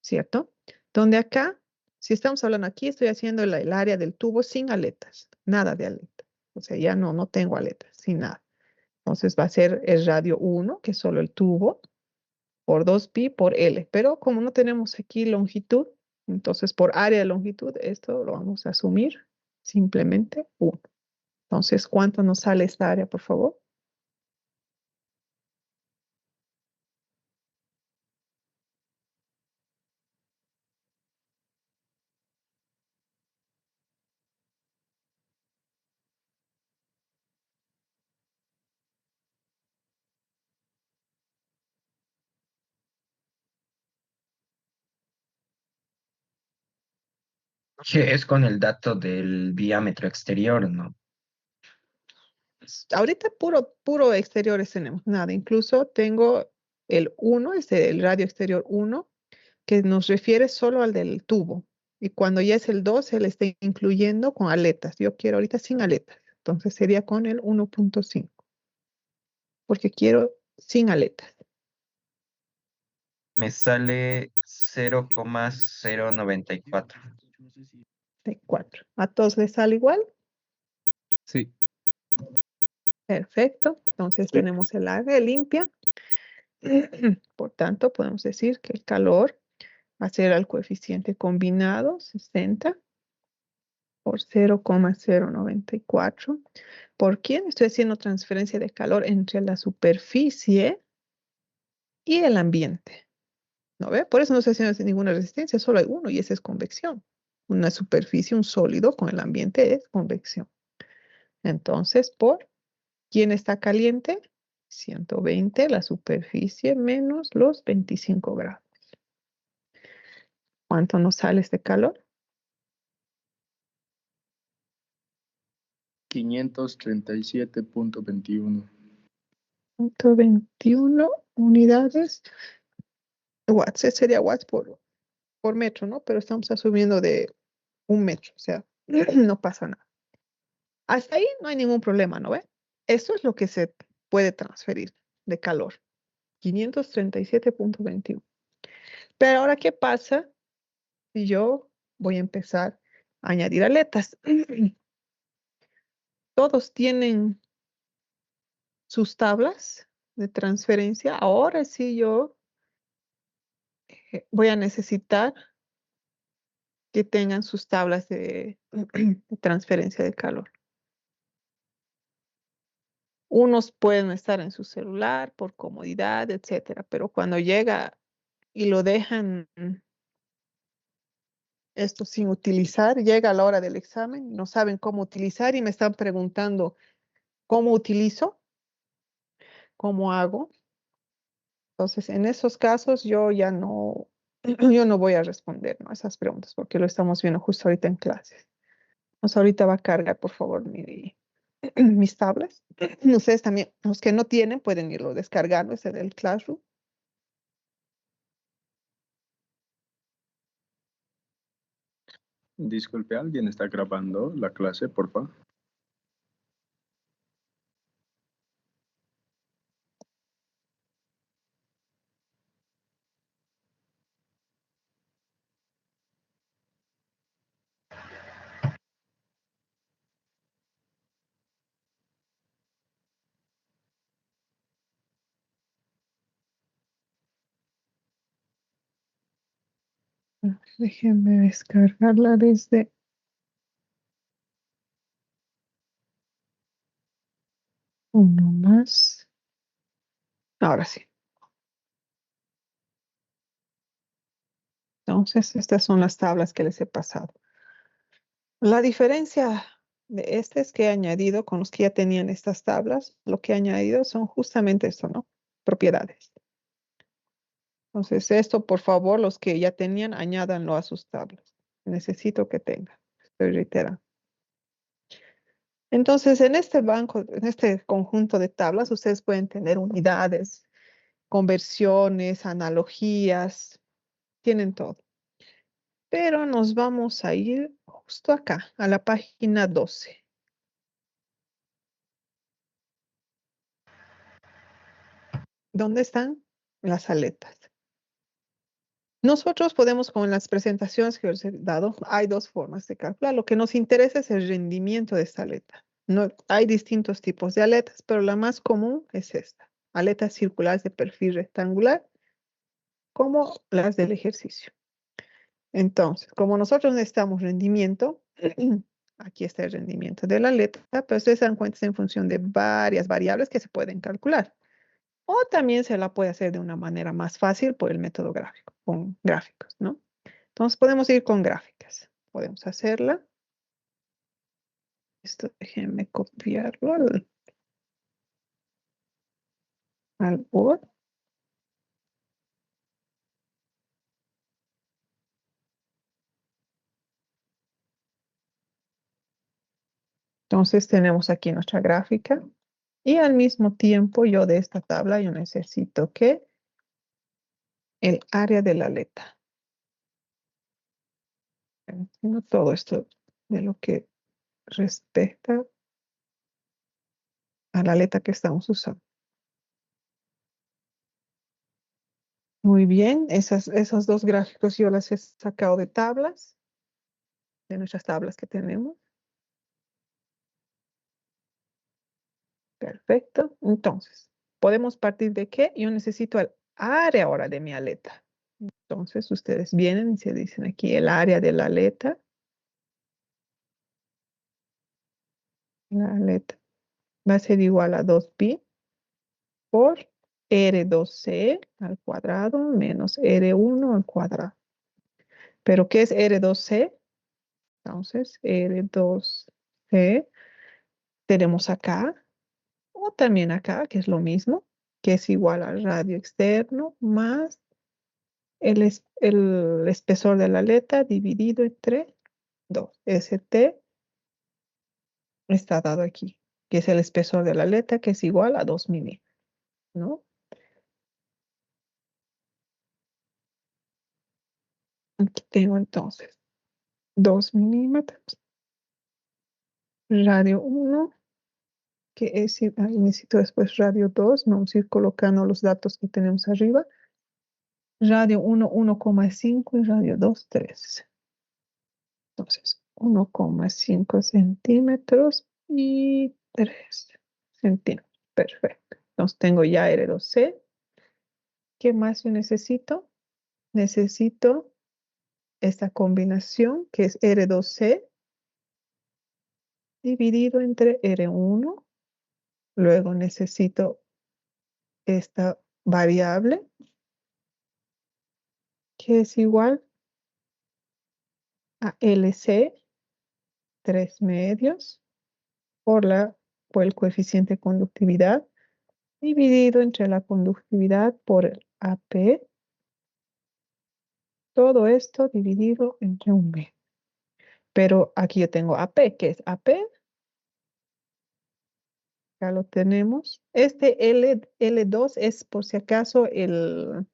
¿cierto? Donde acá, si estamos hablando aquí, estoy haciendo el área del tubo sin aletas, nada de aletas. O sea, ya no tengo aletas, sin nada. Entonces va a ser el radio 1, que es solo el tubo, por 2pi por L. Pero como no tenemos aquí longitud, entonces por área de longitud, esto lo vamos a asumir simplemente 1. Entonces, ¿cuánto nos sale esta área, por favor? Que es con el dato del diámetro exterior, ¿no? Ahorita puro exteriores tenemos, nada. Incluso tengo el uno, el radio exterior uno, que nos refiere solo al del tubo. Y cuando ya es el 2 se le está incluyendo con aletas. Yo quiero ahorita sin aletas. Entonces sería con el 1.5, porque quiero sin aletas. Me sale 0,094. De 4. ¿A todos les sale igual? Sí. Perfecto. Entonces tenemos el área limpia. Por tanto, podemos decir que el calor va a ser al coeficiente combinado 60 por 0,094. ¿Por quién? Estoy haciendo transferencia de calor entre la superficie y el ambiente. ¿No ve? Por eso no estoy haciendo ninguna resistencia, solo hay uno y ese es convección. Una superficie, un sólido con el ambiente es convección. Entonces, ¿por quién está caliente? 120 la superficie menos los 25 grados. ¿Cuánto nos sale este calor? 537.21. 121 unidades watts. Ese sería watts por metro, ¿no? Pero estamos asumiendo de 1 metro, o sea, no pasa nada. Hasta ahí no hay ningún problema, ¿no ve? Eso es lo que se puede transferir de calor. 537.21. Pero ahora, ¿qué pasa si yo voy a empezar a añadir aletas? Todos tienen sus tablas de transferencia. Ahora sí yo voy a necesitar que tengan sus tablas de, de transferencia de calor. Unos pueden estar en su celular por comodidad, etcétera, pero cuando llega y lo dejan esto sin utilizar, llega a la hora del examen, no saben cómo utilizar y me están preguntando cómo utilizo, cómo hago. Entonces, en esos casos yo ya no, yo no voy a responder, ¿no?, esas preguntas porque lo estamos viendo justo ahorita en clases. Entonces, ahorita va a cargar, por favor, mis tablas. Ustedes también, los que no tienen, pueden irlo descargando, ese del Classroom. Disculpe, ¿alguien está grabando la clase, por favor? Déjenme descargarla desde uno más. Ahora sí. Entonces, estas son las tablas que les he pasado. La diferencia de este es que he añadido con los que ya tenían estas tablas, lo que he añadido son justamente esto, ¿no? Propiedades. Entonces, esto, por favor, los que ya tenían, añádanlo a sus tablas. Necesito que tengan. Estoy reiterando. Entonces, en este banco, en este conjunto de tablas, ustedes pueden tener unidades, conversiones, analogías, tienen todo. Pero nos vamos a ir justo acá, a la página 12. ¿Dónde están las aletas? Nosotros podemos, con las presentaciones que os he dado, hay dos formas de calcular. Lo que nos interesa es el rendimiento de esta aleta. No, hay distintos tipos de aletas, pero la más común es esta. Aletas circulares de perfil rectangular, como las del ejercicio. Entonces, como nosotros necesitamos rendimiento, aquí está el rendimiento de la aleta, pero ustedes se dan cuenta es en función de varias variables que se pueden calcular. O también se la puede hacer de una manera más fácil por el método gráfico, con gráficos, ¿no? Entonces podemos ir con gráficas. Podemos hacerla. Esto déjenme copiarlo al Word. Entonces tenemos aquí nuestra gráfica y al mismo tiempo yo de esta tabla yo necesito que el área de la aleta. Entiendo todo esto de lo que respecta a la aleta que estamos usando. Muy bien, esos dos gráficos yo las he sacado de tablas, de nuestras tablas que tenemos. Perfecto. Entonces, ¿podemos partir de qué? Yo necesito el área ahora de mi aleta. Entonces, ustedes vienen y se dicen aquí el área de la aleta. La aleta va a ser igual a 2pi por R2C al cuadrado menos R1 al cuadrado. ¿Pero qué es R2C? Entonces, R2C tenemos acá, o también acá, que es lo mismo, que es igual al radio externo más el espesor de la aleta dividido entre 2. ST está dado aquí, que es el espesor de la aleta, que es igual a 2 milímetros, ¿no? Aquí tengo entonces 2 milímetros. Radio 1, que es, necesito después radio 2, vamos a ir colocando los datos que tenemos arriba. Radio 1, 1,5 y radio 2, 3. Entonces, 1,5 centímetros y 3 centímetros. Perfecto. Entonces, tengo ya R2C. ¿Qué más yo necesito? Necesito esta combinación que es R2C dividido entre R1. Luego necesito esta variable que es igual a LC, 3 medios, por el coeficiente de conductividad, dividido entre la conductividad por el AP. Todo esto dividido entre un medio. Pero aquí yo tengo AP, ¿qué es AP? Ya lo tenemos. Este L2 es por si acaso el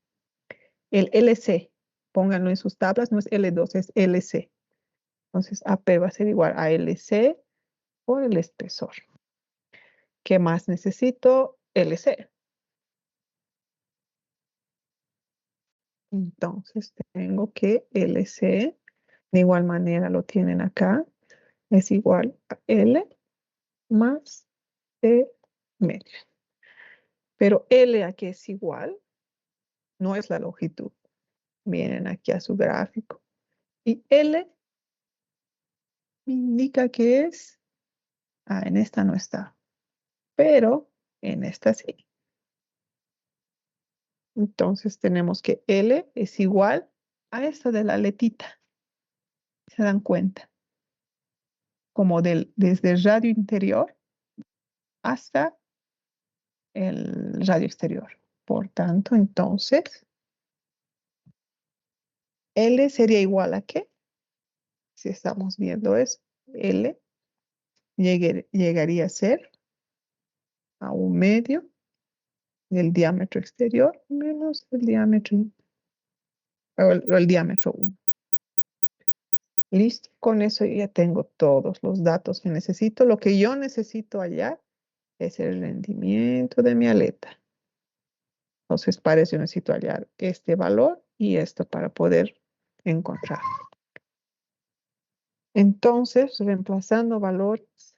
LC. Pónganlo en sus tablas, no es L2, es LC. Entonces AP va a ser igual a LC por el espesor. ¿Qué más necesito? LC. Entonces tengo que LC, de igual manera lo tienen acá, es igual a L más T medio. Pero L aquí es igual, no es la longitud. Vienen aquí a su gráfico. Y L indica que es, en esta no está, pero en esta sí. Entonces tenemos que L es igual a esta de la letita. ¿Se dan cuenta? Como desde el radio interior hasta el radio exterior. Por tanto, entonces, L sería igual a ¿qué? Si estamos viendo eso, L llegaría a ser a un medio del diámetro exterior menos el diámetro, o el diámetro 1. Listo, con eso ya tengo todos los datos que necesito. Lo que yo necesito hallar es el rendimiento de mi aleta. Entonces, para eso necesito hallar este valor y esto para poder encontrar. Entonces, reemplazando valores,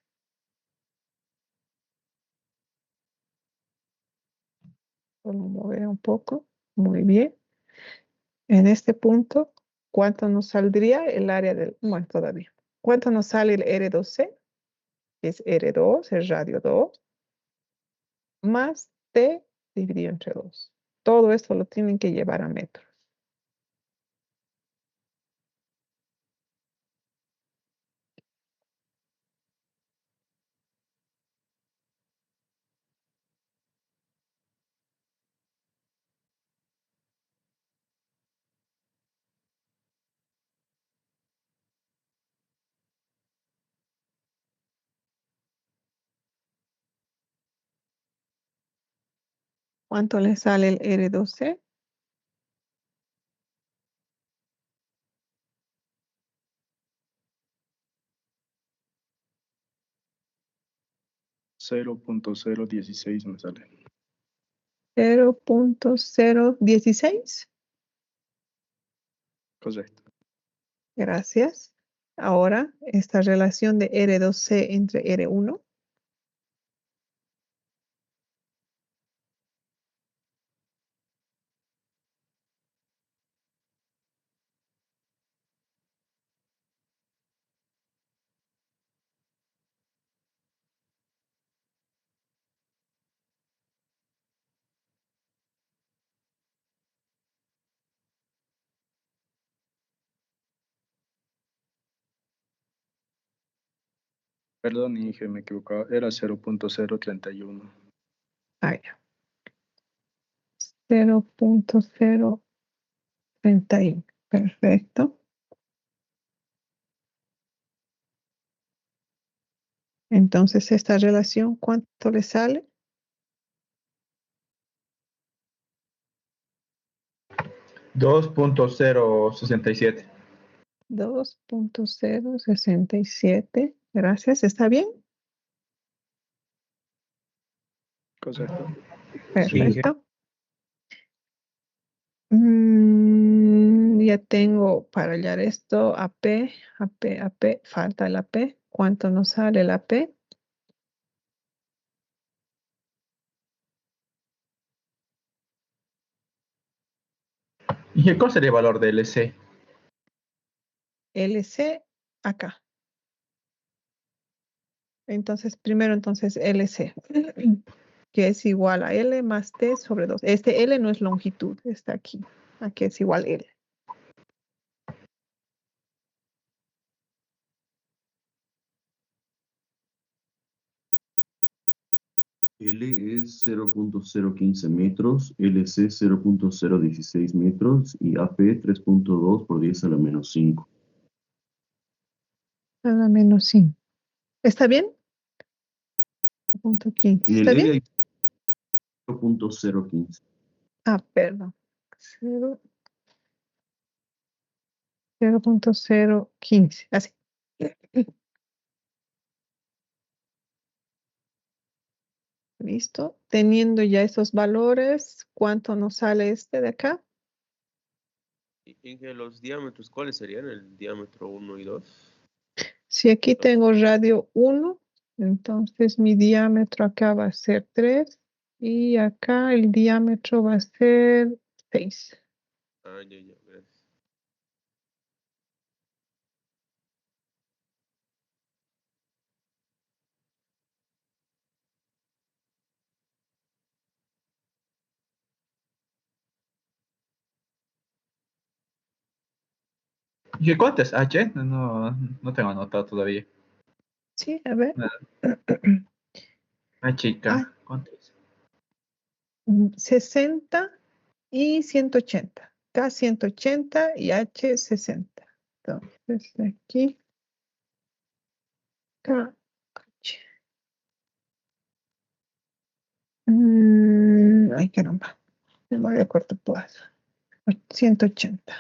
vamos a mover un poco. Muy bien. En este punto, ¿cuánto nos saldría el área del, bueno, todavía? ¿Cuánto nos sale el R2C? Es R2, el radio 2, más T dividido entre 2. Todo esto lo tienen que llevar a metros. ¿Cuánto le sale el R12? 0.016 me sale. 0.016. Correcto. Gracias. Ahora, esta relación de R2C entre R1. Perdón, Inge, me equivocaba. Era 0.031. Ah, ya. 0.031. Perfecto. Entonces, esta relación, ¿cuánto le sale? 2.067. 2.067. Gracias. ¿Está bien? Correcto. Perfecto. Ya tengo para hallar esto AP, AP, AP. Falta el AP. ¿Cuánto nos sale el AP? ¿Y cuál sería el valor de LC? LC acá. Entonces, primero entonces LC, que es igual a L más T sobre 2. Este L no es longitud, está aquí. Aquí es igual L. L es 0.015 metros, LC 0.016 metros y AP 3.2 por 10 a la menos 5. A la menos 5. ¿Está bien? Punto 15. En el ¿Está L bien? hay 0.015. Ah, perdón. 0.015. Así. Listo. Teniendo ya esos valores, ¿cuánto nos sale este de acá? Inge, los diámetros, ¿cuáles serían? El diámetro 1 y 2. Si aquí tengo radio 1, entonces mi diámetro acá va a ser 3 y acá el diámetro va a ser 6. Ah, ya, gracias. ¿Y cuánto es H? No tengo anotado todavía. Sí, a ver. H y Ah, K. ¿Cuánto es? 60 y 180. K 180 y H 60. Entonces aquí K H. Ay, caramba. Memoria a corto plazo. 180.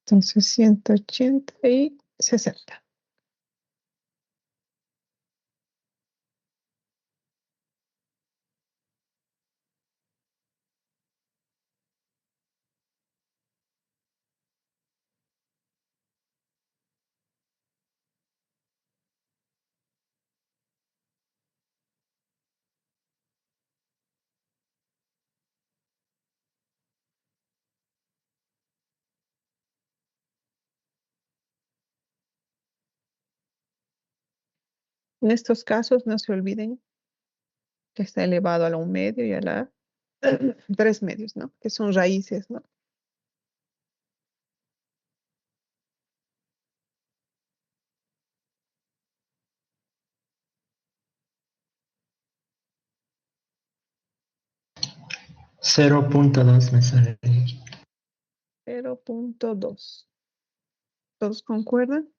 Entonces 180 y 60. En estos casos no se olviden que está elevado a la 1 medio y a la 3 medios, ¿no? Que son raíces, ¿no? Cero punto dos me sale. 0.2. ¿Todos concuerdan?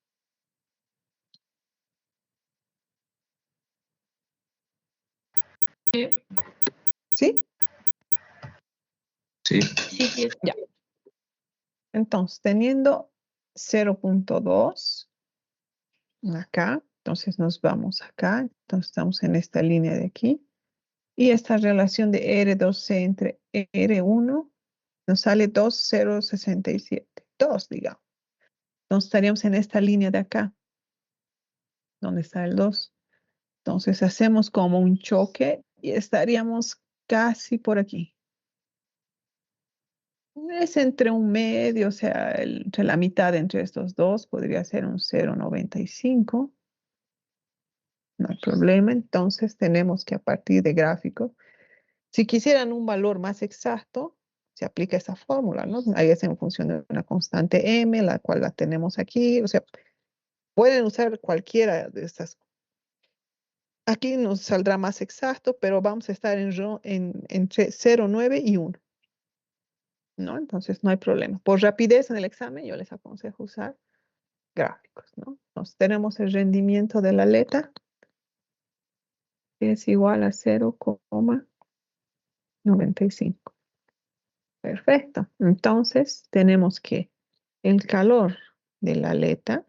¿Sí? Sí. Ya. Entonces, teniendo 0.2 acá, entonces nos vamos acá, entonces estamos en esta línea de aquí, y esta relación de R2C entre R1 nos sale 2,067, 2, digamos. Entonces estaríamos en esta línea de acá, donde está el 2. Entonces hacemos como un choque y estaríamos casi por aquí. Es entre un medio, o sea, entre la mitad entre estos dos, podría ser un 0,95. No hay problema, entonces tenemos que a partir de gráfico, si quisieran un valor más exacto, se aplica esta fórmula, ¿no? Ahí es en función de una constante m, la cual la tenemos aquí, o sea, pueden usar cualquiera de estas. Aquí nos saldrá más exacto, pero vamos a estar entre 0,9 y 1, ¿no? Entonces no hay problema. Por rapidez en el examen yo les aconsejo usar gráficos, ¿no? Entonces tenemos el rendimiento de la aleta, que es igual a 0,95. Perfecto. Entonces tenemos que el calor de la aleta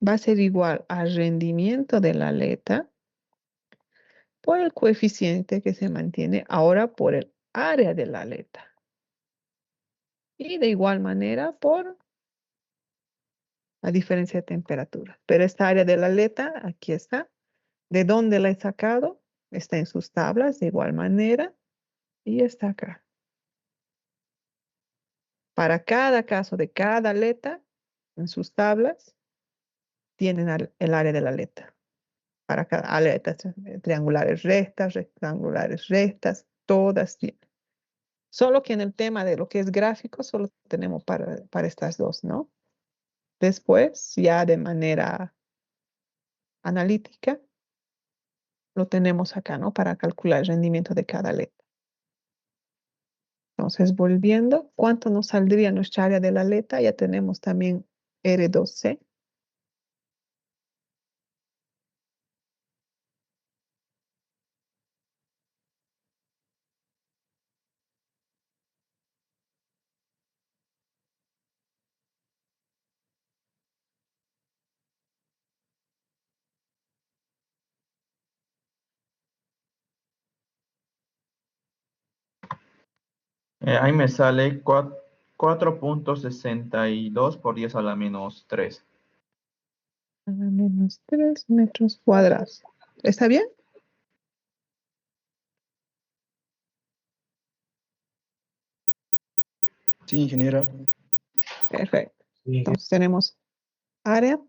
va a ser igual al rendimiento de la aleta por el coeficiente que se mantiene ahora por el área de la aleta. Y de igual manera por la diferencia de temperatura. Pero esta área de la aleta, aquí está. ¿De dónde la he sacado? Está en sus tablas de igual manera y está acá. Para cada caso de cada aleta, en sus tablas, tienen el área de la aleta. Para cada aletas triangulares rectas, rectangulares rectas, todas tienen. Solo que en el tema de lo que es gráfico, solo tenemos para estas dos, ¿no? Después, ya de manera analítica, lo tenemos acá, ¿no? Para calcular el rendimiento de cada aleta. Entonces, volviendo, ¿cuánto nos saldría nuestra área de la aleta? Ya tenemos también R2C. Ahí me sale 4.62 por 10 a la menos 3. A la menos 3 metros cuadrados. ¿Está bien? Sí, ingeniera. Perfecto. Entonces tenemos área.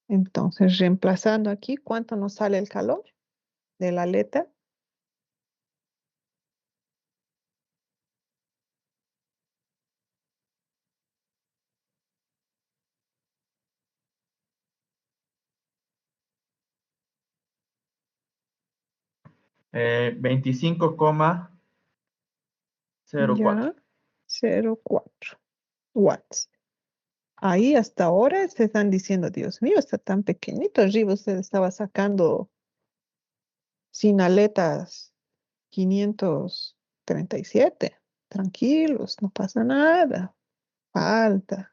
Entonces, reemplazando aquí, ¿cuánto nos sale el calor de la aleta? Eh, 25,04. Ya, 0,4 watts. Ahí hasta ahora se están diciendo, Dios mío, está tan pequeñito. Arriba usted estaba sacando sin aletas 537. Tranquilos, no pasa nada. Falta.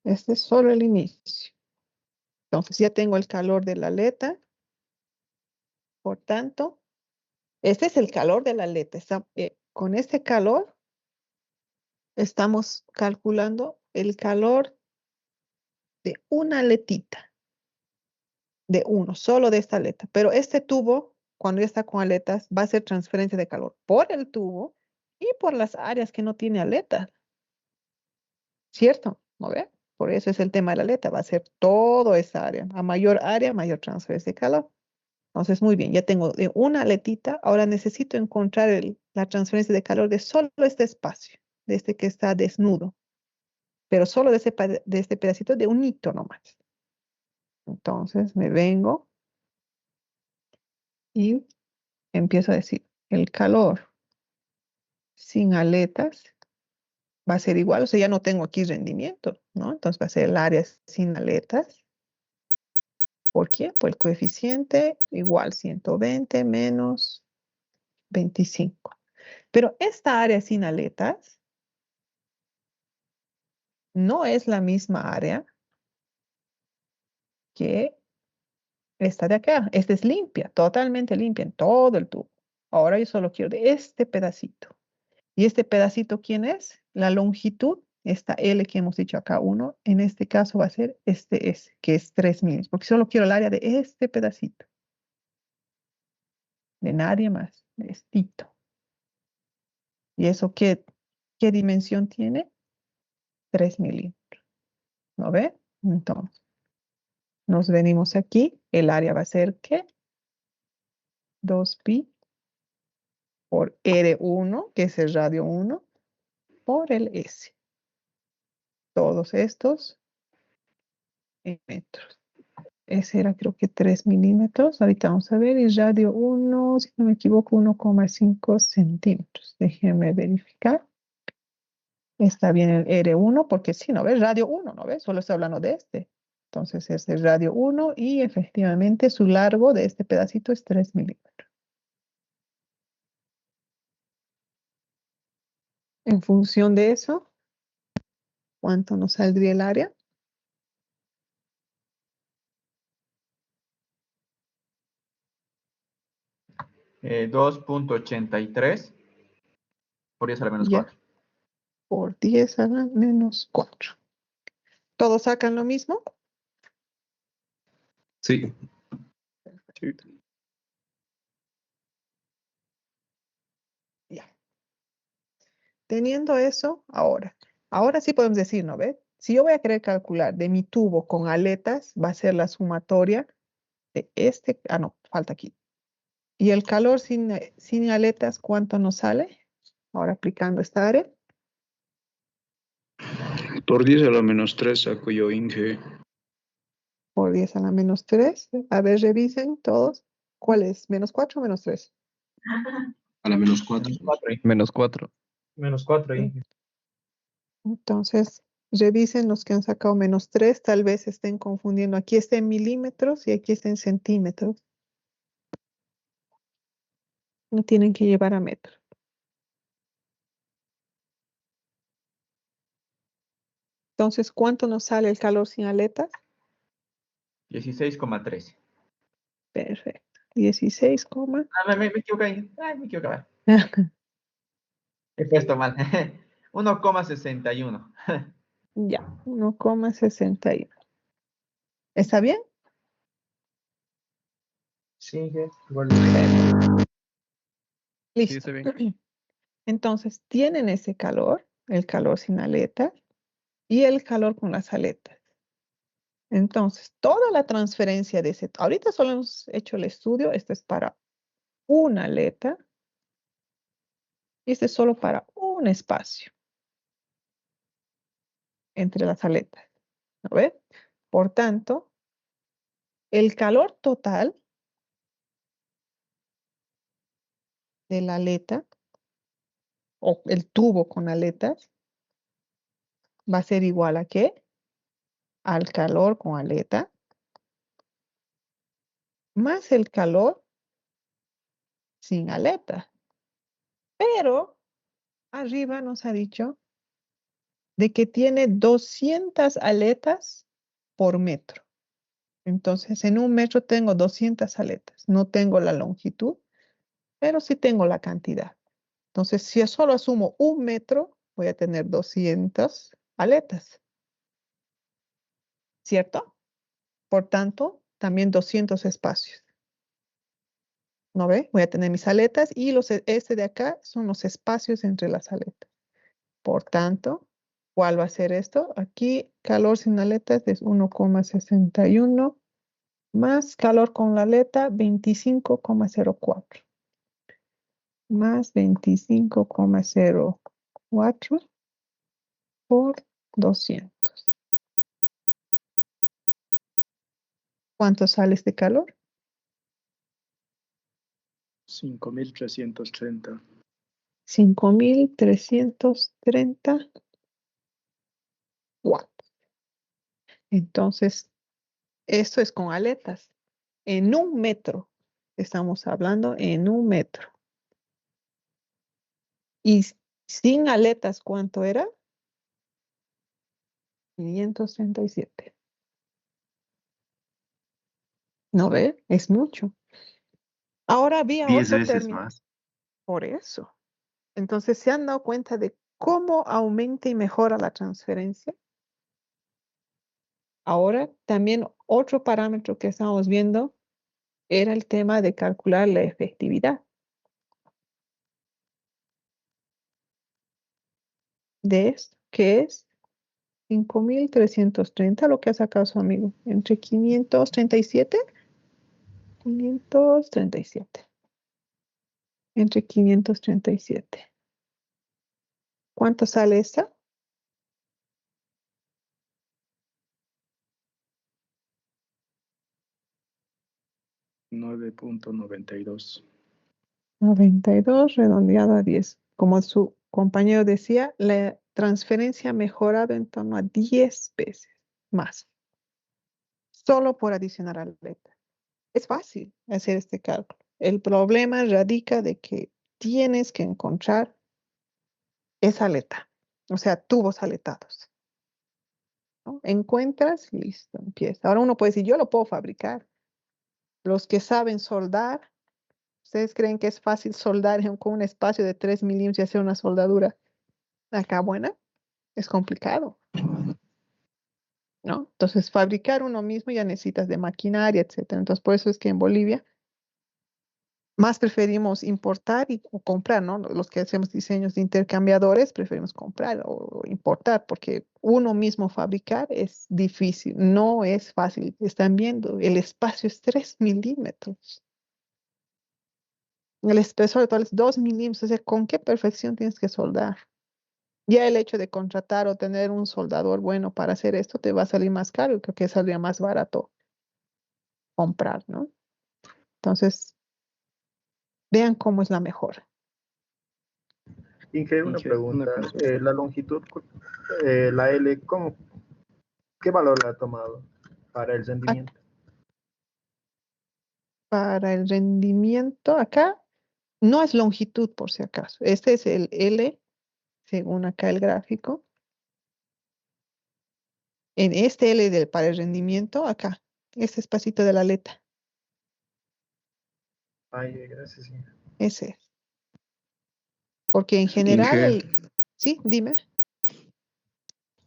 Este es solo el inicio. Entonces ya tengo el calor de la aleta. Por tanto, este es el calor de la aleta. Con este calor estamos calculando el calor de una aletita, de uno, solo de esta aleta. Pero este tubo, cuando ya está con aletas, va a hacer transferencia de calor por el tubo y por las áreas que no tiene aletas. ¿Cierto? ¿No ve? Por eso es el tema de la aleta. Va a ser toda esa área, mayor transferencia de calor. Entonces, muy bien, ya tengo de una aletita. Ahora necesito encontrar la transferencia de calor de solo este espacio, de este que está desnudo, pero solo de este pedacito de un hito nomás. Entonces, me vengo y empiezo a decir, el calor sin aletas va a ser igual, o sea, ya no tengo aquí rendimiento, ¿no? Entonces va a ser el área sin aletas ¿Por qué? Por el coeficiente igual 120 menos 25. Pero esta área sin aletas no es la misma área que esta de acá. Esta es limpia, totalmente limpia en todo el tubo. Ahora yo solo quiero de este pedacito. ¿Y este pedacito quién es? La longitud, esta L que hemos dicho acá, 1, en este caso va a ser este S, que es 3 milímetros, porque solo quiero el área de este pedacito. De nadie más, de estito. ¿Y eso qué dimensión tiene? 3 milímetros. ¿No ve? Entonces, nos venimos aquí, el área va a ser ¿qué? 2pi por R1, que es el radio 1, por el S. Todos estos en metros. Ese era creo que 3 milímetros. Ahorita vamos a ver. Y radio 1, si no me equivoco, 1,5 centímetros. Déjenme verificar. Está bien el R1, porque si no ves, radio 1, ¿no ves? Solo estoy hablando de este. Entonces es el radio 1 y efectivamente su largo de este pedacito es 3 milímetros. En función de eso, ¿cuánto nos saldría el área? Eh, 2.83 por 10 a la menos Ya, 4. por 10 a la menos 4. ¿Todos sacan lo mismo? Sí. Ya. Teniendo eso, ahora sí podemos decir, ¿no ves? Si yo voy a querer calcular de mi tubo con aletas, va a ser la sumatoria de este, no, falta aquí. Y el calor sin aletas, ¿cuánto nos sale? Ahora aplicando esta área. Por 10 a la menos 3 saco yo, Inge. Por 10 a la menos 3. A ver, revisen todos. ¿Cuál es? ¿Menos 4 o menos 3? A la menos 4. Menos 4. Menos 4 ahí. Entonces, revisen los que han sacado menos 3. Tal vez estén confundiendo. Aquí está en milímetros y aquí está en centímetros. No tienen que llevar a metros. Entonces, ¿cuánto nos sale el calor sin aletas? 16,13. Perfecto. 16, Ah, me equivoqué ahí. Ay, me equivoqué. He puesto mal. 1,61. ya, 1,61. ¿Está bien? Sí, igual. Listo. está bien. Entonces, tienen ese calor, el calor sin aletas, y el calor con las aletas. Entonces, toda la transferencia de ese, ahorita solo hemos hecho el estudio, esto es para una aleta, y este es solo para un espacio entre las aletas, ¿no ve? Por tanto, el calor total de la aleta, o el tubo con aletas, va a ser igual a ¿qué? Al calor con aleta, más el calor sin aleta. Pero arriba nos ha dicho de que tiene 200 aletas por metro. Entonces, en un metro tengo 200 aletas. No tengo la longitud, pero sí tengo la cantidad. Entonces, si yo solo asumo un metro, voy a tener 200 aletas. ¿Cierto? Por tanto, también 200 espacios. ¿No ve? Voy a tener mis aletas y este de acá son los espacios entre las aletas. Por tanto, ¿cuál va a ser esto? Aquí, calor sin aletas es 1,61 más calor con la aleta 25,04. Más 25,04 por 200. ¿Cuánto sale este calor? 5.330. 5.330 watts. Entonces, Esto es con aletas. En 1 metro. Estamos hablando en 1 metro. Y sin aletas, ¿cuánto era? 537. ¿No ve? Es mucho. Ahora había 10 otro veces término. más. Por eso. Entonces, ¿se han dado cuenta de cómo aumenta y mejora la transferencia? Ahora, también otro parámetro que estamos viendo era el tema de calcular la efectividad de esto, que es 5.330, lo que ha sacado su amigo, entre 537, 537, entre 537. ¿Cuánto sale esta? 9.92. 92 redondeado a 10. Como su compañero decía, la transferencia ha mejorado en torno a 10 veces más, solo por adicionar aleta. Es fácil hacer este cálculo. El problema radica de que tienes que encontrar esa aleta, o sea, tubos aletados, ¿no? Encuentras, listo, empieza. Ahora uno puede decir, yo lo puedo fabricar. Los que saben soldar, ¿ustedes creen que es fácil soldar con un espacio de 3 milímetros y hacer una soldadura acá buena? Es complicado, ¿no? Entonces, fabricar uno mismo ya necesitas de maquinaria, etcétera. Entonces, por eso es que en Bolivia más preferimos importar o comprar, ¿no? Los que hacemos diseños de intercambiadores, preferimos comprar o importar, porque uno mismo fabricar es difícil, no es fácil. Están viendo, el espacio es 3 milímetros. El espesor total es 2 milímetros. O sea, ¿con qué perfección tienes que soldar? Ya el hecho de contratar o tener un soldador bueno para hacer esto te va a salir más caro, creo que saldría más barato comprar, ¿no? Entonces, vean cómo es la mejora. Inge, una Inge, pregunta. una consulta. La longitud, la L, ¿qué valor le ha tomado para el rendimiento? Para el rendimiento, acá no es longitud por si acaso. Este es el L, según acá el gráfico. En este L para el rendimiento, acá, este espacito de la aleta. Ay, gracias, Inge. Ese es. Porque en general, sí, dime.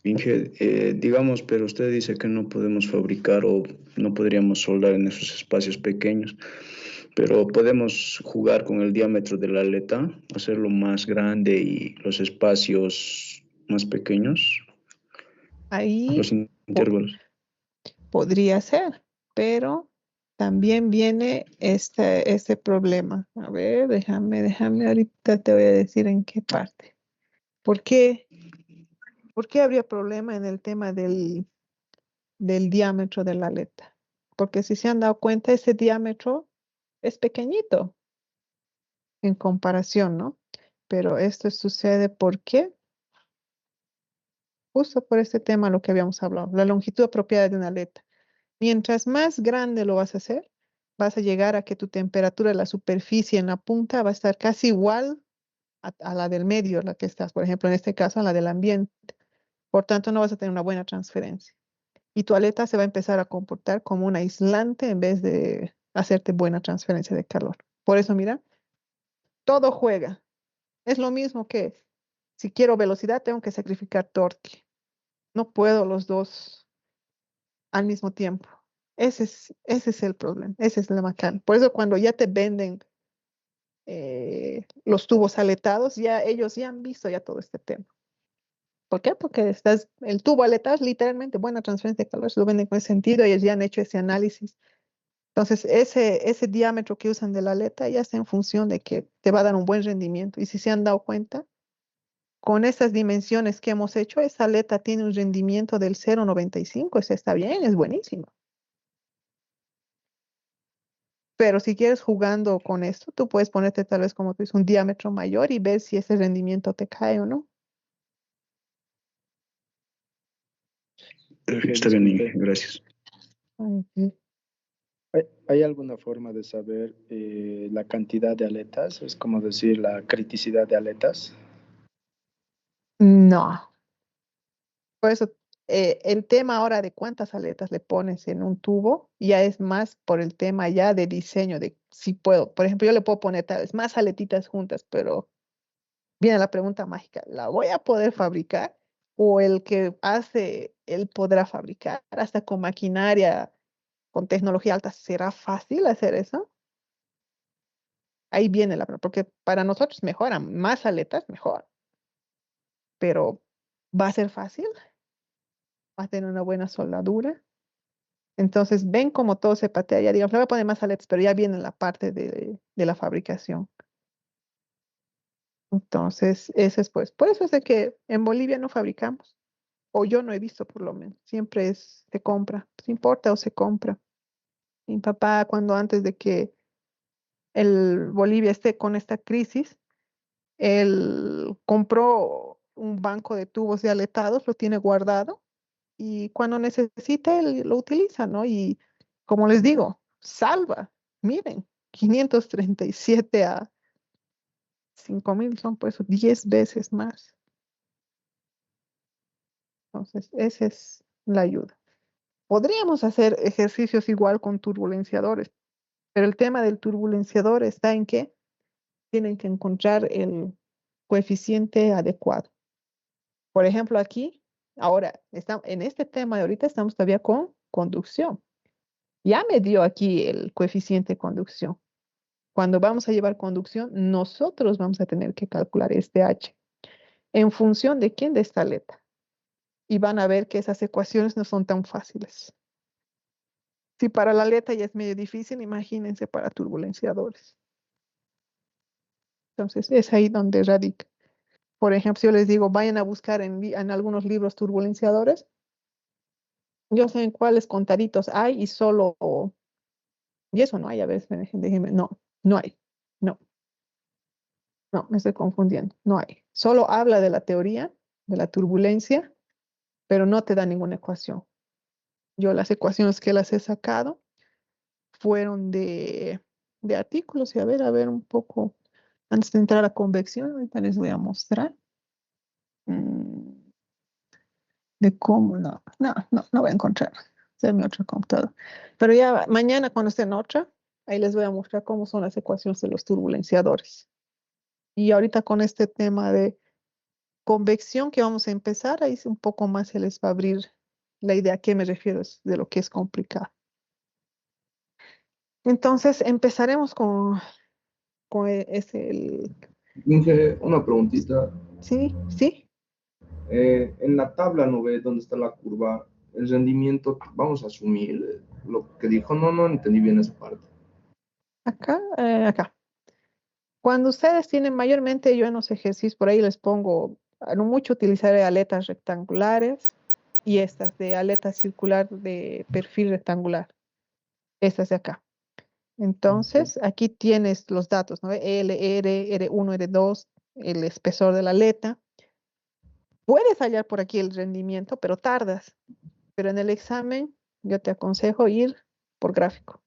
Inge, digamos, pero usted dice que no podemos fabricar o no podríamos soldar en esos espacios pequeños, pero podemos jugar con el diámetro de la aleta, hacerlo más grande y los espacios más pequeños, Ahí los intervalos. podría ser, pero también viene este problema. A ver, déjame, ahorita te voy a decir en qué parte. ¿Por qué habría problema en el tema del diámetro de la aleta? Porque si se han dado cuenta, ese diámetro es pequeñito en comparación, ¿no? Pero esto sucede porque justo por este tema lo que habíamos hablado, la longitud apropiada de una aleta. Mientras más grande lo vas a hacer, vas a llegar a que tu temperatura de la superficie en la punta va a estar casi igual a la del medio, la que estás, por ejemplo, en este caso, a la del ambiente. Por tanto, no vas a tener una buena transferencia. Y tu aleta se va a empezar a comportar como un aislante en vez de hacerte buena transferencia de calor. Por eso, mira, todo juega. Es lo mismo que si quiero velocidad, tengo que sacrificar torque. No puedo los dos al mismo tiempo. Ese es el problema, ese es el macán. Por eso cuando ya te venden los tubos aletados, ya ellos ya han visto ya todo este tema. ¿Por qué? Porque el tubo aletado es literalmente buena transferencia de calor, se lo venden con ese sentido, ellos ya han hecho ese análisis. Entonces, ese diámetro que usan de la aleta ya está en función de que te va a dar un buen rendimiento. Y si se han dado cuenta, con estas dimensiones que hemos hecho, esa aleta tiene un rendimiento del 0,95, eso está bien, es buenísimo. Pero si quieres jugando con esto, tú puedes ponerte tal vez como tú dices, un diámetro mayor y ver si ese rendimiento te cae o no. Está bien, Inge, gracias. Ujú. ¿Hay alguna forma de saber la cantidad de aletas? Es como decir la criticidad de aletas. No, por eso el tema ahora de cuántas aletas le pones en un tubo ya es más por el tema ya de diseño, de si puedo. Por ejemplo, yo le puedo poner tal vez más aletitas juntas, pero viene la pregunta mágica, ¿la voy a poder fabricar? ¿O el que hace, él podrá fabricar hasta con maquinaria, con tecnología alta? ¿Será fácil hacer eso? Ahí viene la pregunta, porque para nosotros mejoran más aletas, mejor, pero ¿va a ser fácil? ¿Va a tener una buena soldadura? Entonces, ven cómo todo se patea. Ya digamos, le voy a poner más aletas, pero ya viene la parte de la fabricación. Entonces, eso es pues. Por eso es de que en Bolivia no fabricamos, o yo no he visto por lo menos. Siempre se compra, se importa o se compra. Mi papá, cuando antes de que el Bolivia esté con esta crisis, él compró un banco de tubos de aletados, lo tiene guardado y cuando necesita él lo utiliza, ¿no? Y como les digo, salva. Miren, 537 a 5.000 son pues 10 veces más. Entonces, esa es la ayuda. Podríamos hacer ejercicios igual con turbulenciadores, pero el tema del turbulenciador está en que tienen que encontrar el coeficiente adecuado. Por ejemplo, aquí, ahora, en este tema de ahorita estamos todavía con conducción. Ya me dio aquí el coeficiente de conducción. Cuando vamos a llevar conducción, nosotros vamos a tener que calcular este H en función de quién de esta aleta. Y van a ver que esas ecuaciones no son tan fáciles. Si para la aleta ya es medio difícil, imagínense para turbulenciadores. Entonces, es ahí donde radica. Por ejemplo, si yo les digo, vayan a buscar en algunos libros turbulenciadores, yo sé en cuáles contaditos hay y solo, y eso no hay, a ver, déjenme, no, no hay, no, no, me estoy confundiendo, no hay. Solo habla de la teoría de la turbulencia, pero no te da ninguna ecuación. Yo las ecuaciones que las he sacado fueron de artículos y a ver un poco, antes de entrar a convección, ahorita les voy a mostrar. De cómo, no voy a encontrar. Ese es mi otro computador. Pero ya mañana cuando esté en otra, ahí les voy a mostrar cómo son las ecuaciones de los turbulenciadores. Y ahorita con este tema de convección que vamos a empezar, ahí un poco más se les va a abrir la idea a qué me refiero de lo que es complicado. Entonces empezaremos con Inge, una preguntita. Sí, sí. En la tabla no ve dónde está la curva, el rendimiento, vamos a asumir lo que dijo, no entendí bien esa parte. Acá. Cuando ustedes tienen mayormente, yo en los ejercicios por ahí les pongo, a no mucho utilizaré aletas rectangulares y estas de aleta circular de perfil rectangular, estas de acá. Entonces, aquí tienes los datos, ¿no? L, R1, R2, el espesor de la aleta. Puedes hallar por aquí el rendimiento, pero tardas. Pero en el examen, yo te aconsejo ir por gráfico.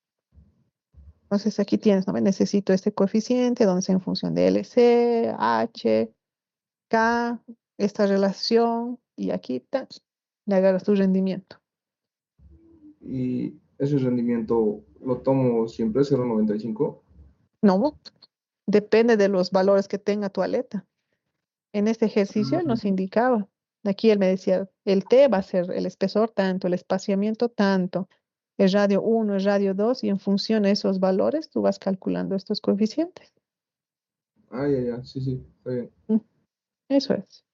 Entonces aquí tienes, ¿no? Necesito este coeficiente, donde sea en función de LC, H, K, esta relación, y aquí le agarras tu rendimiento. Y ese rendimiento lo tomo siempre 0,95. No, depende de los valores que tenga tu aleta. En este ejercicio él nos indicaba. Aquí él me decía, el T va a ser el espesor tanto, el espaciamiento tanto, el radio 1, el radio 2, y en función de esos valores tú vas calculando estos coeficientes. Ya, sí, está bien. Eso es.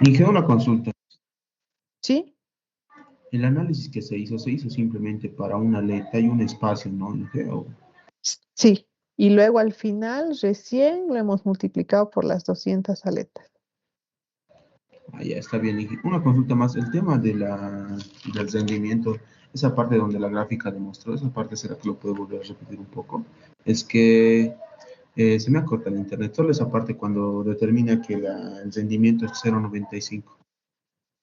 Inge, una consulta. ¿Sí? El análisis que se hizo simplemente para una aleta y un espacio, ¿no, Inge? Sí. Y luego al final recién lo hemos multiplicado por las 200 aletas. Ya está bien, Inge. Una consulta más. El tema del rendimiento, esa parte donde la gráfica demostró, esa parte, ¿será que lo puedo volver a repetir un poco? Es que se me acorta el internet. Solo esa parte cuando determina que el rendimiento es 0,95.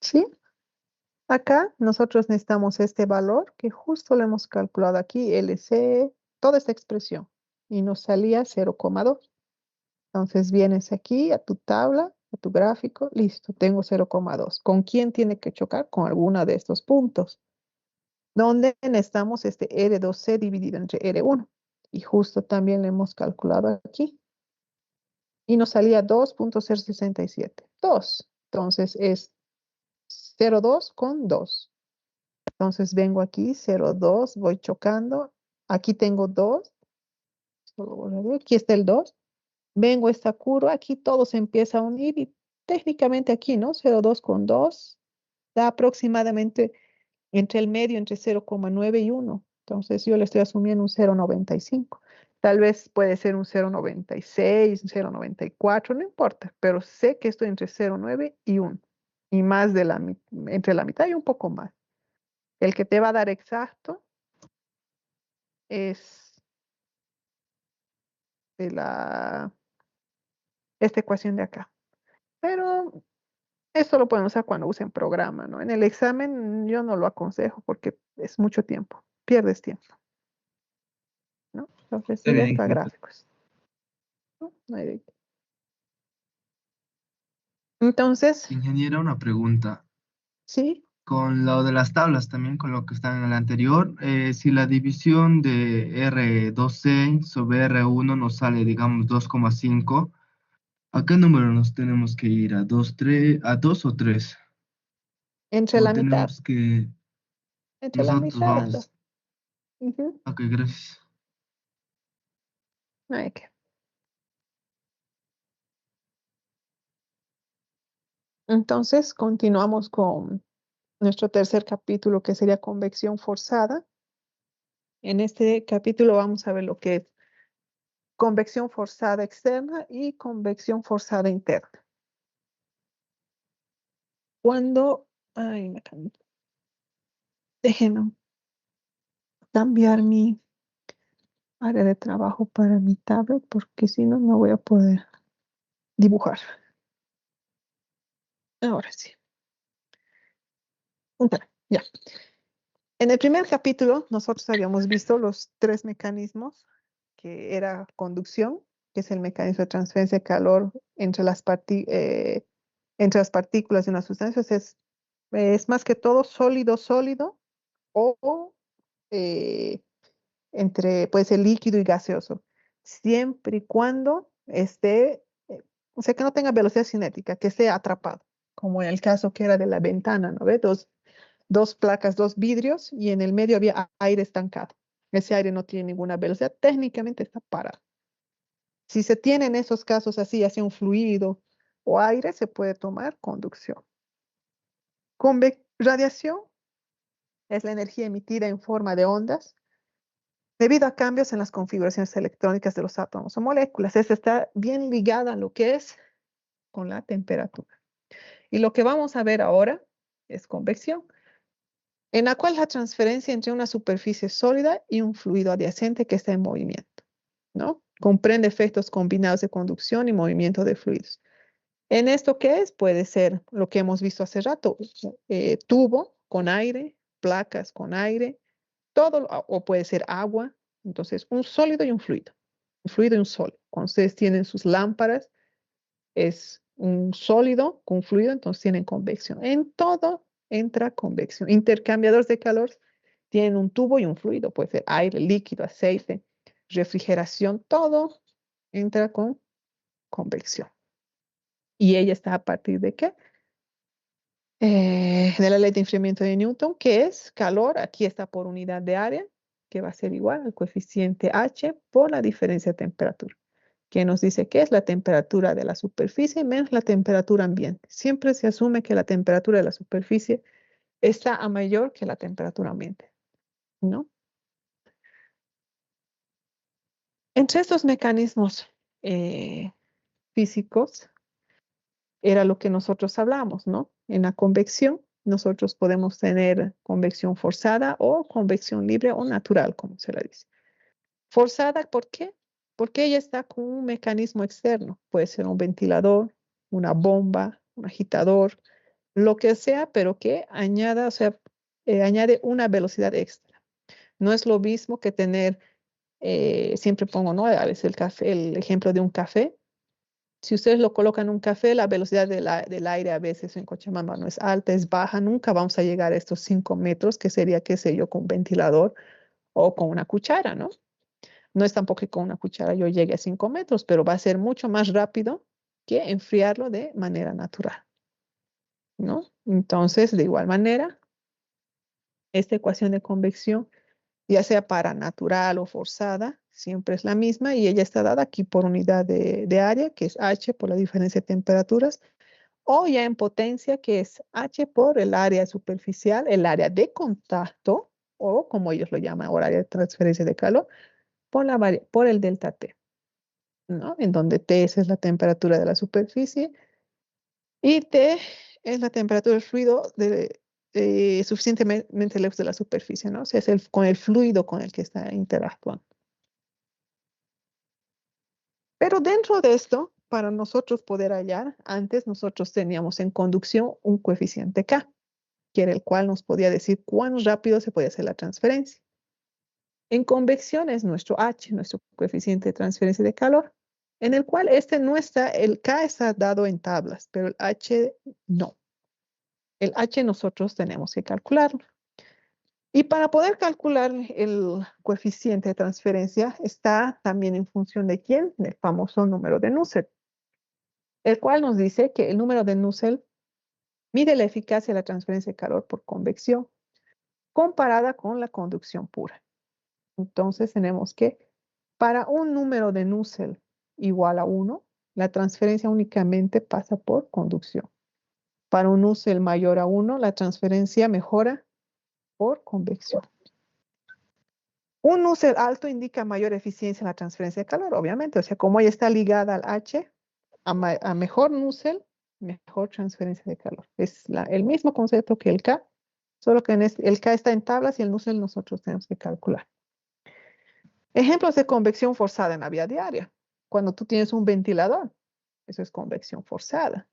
¿Sí? Acá nosotros necesitamos este valor que justo lo hemos calculado aquí, LC, toda esta expresión, y nos salía 0,2. Entonces vienes aquí a tu tabla, a tu gráfico, listo, tengo 0,2. ¿Con quién tiene que chocar? Con alguno de estos puntos, donde necesitamos este R2C dividido entre R1. Y justo también lo hemos calculado aquí. Y nos salía 2.067. 2. Entonces es 0,2 con 2. Entonces vengo aquí, 0,2, voy chocando. Aquí tengo 2. Aquí está el 2. Vengo a esta curva, aquí todo se empieza a unir y técnicamente aquí, ¿no? 0,2 con 2 da aproximadamente entre el medio, entre 0,9 y 1. Entonces yo le estoy asumiendo un 0,95. Tal vez puede ser un 0,96, un 0,94, no importa, pero sé que estoy entre 0,9 y 1. Y más de entre la mitad y un poco más. El que te va a dar exacto es de esta ecuación de acá. Pero esto lo pueden usar cuando usen programa, ¿no? En el examen yo no lo aconsejo porque es mucho tiempo, pierdes tiempo, ¿no? Entonces, Está bien, directo a ingeniero. gráficos, ¿no? No hay de- Entonces, Ingeniera, una pregunta. sí, Con lo de las tablas también, con lo que está en el anterior, si la división de R12 sobre R1 nos sale, digamos, 2,5, ¿a qué número nos tenemos que ir? ¿A 2, 3, a 2 o 3? entre ¿O la mitad, tenemos que entre la nosotros mitad anda. vamos? Ujú, Ok, gracias. no hay que. Entonces, continuamos con nuestro tercer capítulo que sería convección forzada. En este capítulo vamos a ver lo que es convección forzada externa y convección forzada interna. Cuando, ay, déjenme cambiar mi área de trabajo para mi tablet porque si no, no voy a poder dibujar. Ahora sí. Ya. En el primer capítulo, nosotros habíamos visto los tres mecanismos, que era conducción, que es el mecanismo de transferencia de calor entre las partículas de una sustancia. Es más que todo sólido o eh, puede ser líquido y gaseoso, siempre y cuando esté, o sea, que no tenga velocidad cinética, que esté atrapado, como en el caso que era de la ventana, ¿no ve? Dos placas, dos vidrios, y en el medio había aire estancado. Ese aire no tiene ninguna velocidad, técnicamente está parado. Si se tiene en esos casos así, hacia un fluido o aire, se puede tomar conducción. Radiación es la energía emitida en forma de ondas debido a cambios en las configuraciones electrónicas de los átomos o moléculas. Esta está bien ligada a lo que es con la temperatura. Y lo que vamos a ver ahora es convección, en la cual la transferencia entre una superficie sólida y un fluido adyacente que está en movimiento, ¿no? Comprende efectos combinados de conducción y movimiento de fluidos. ¿En esto qué es? Puede ser lo que hemos visto hace rato, tubo con aire, placas con aire, todo, o puede ser agua. Entonces, un sólido y un fluido. Un fluido y un sólido. Cuando ustedes tienen sus lámparas, es un sólido con fluido, entonces tienen convección. En todo entra convección. Intercambiadores de calor tienen un tubo y un fluido, puede ser aire, líquido, aceite, refrigeración, todo entra con convección. ¿Y ella está a partir de qué? De la ley de enfriamiento de Newton, que es calor, aquí está por unidad de área, que va a ser igual al coeficiente H por la diferencia de temperatura, que nos dice que es la temperatura de la superficie menos la temperatura ambiente. Siempre se asume que la temperatura de la superficie está a mayor que la temperatura ambiente, ¿no? Entre estos mecanismos físicos era lo que nosotros hablamos, ¿no? En la convección, nosotros podemos tener convección forzada o convección libre o natural, como se la dice. Forzada, ¿por qué? Porque ella está con un mecanismo externo. Puede ser un ventilador, una bomba, un agitador, lo que sea, pero que añada, o sea, añade una velocidad extra. No es lo mismo que tener, siempre pongo, ¿no? A veces el ejemplo de un café. Si ustedes lo colocan en un café, la velocidad del aire a veces en Cochabamba no es alta, es baja. Nunca vamos a llegar a estos 5 metros, que sería, qué sé yo, con un ventilador o con una cuchara, ¿no? No es tampoco que con una cuchara yo llegue a 5 metros, pero va a ser mucho más rápido que enfriarlo de manera natural, ¿no? Entonces, de igual manera, esta ecuación de convección, ya sea para natural o forzada, siempre es la misma y ella está dada aquí por unidad de área, que es H por la diferencia de temperaturas, o ya en potencia, que es H por el área superficial, el área de contacto, o como ellos lo llaman ahora, área de transferencia de calor, por el delta T, ¿no? En donde T es la temperatura de la superficie y T es la temperatura del fluido suficientemente lejos de la superficie, ¿no? O sea, es con el fluido con el que está interactuando. Pero dentro de esto, para nosotros poder hallar, antes nosotros teníamos en conducción un coeficiente K, que era el cual nos podía decir cuán rápido se podía hacer la transferencia. En convección es nuestro H, nuestro coeficiente de transferencia de calor, en el cual no está, el K está dado en tablas, pero el H no. El H nosotros tenemos que calcularlo. Y para poder calcular el coeficiente de transferencia está también en función de quién, del famoso número de Nusselt, el cual nos dice que el número de Nusselt mide la eficacia de la transferencia de calor por convección comparada con la conducción pura. Entonces tenemos que para un número de Nusselt igual a 1, la transferencia únicamente pasa por conducción. Para un Nusselt mayor a 1, la transferencia mejora por convección. Un Nusselt alto indica mayor eficiencia en la transferencia de calor, obviamente. O sea, como ella está ligada al H, a mejor Nusselt, mejor transferencia de calor. Es el mismo concepto que el K, solo que el K está en tablas y el Nusselt nosotros tenemos que calcular. Ejemplos de convección forzada en la vida diaria. Cuando tú tienes un ventilador, eso es convección forzada.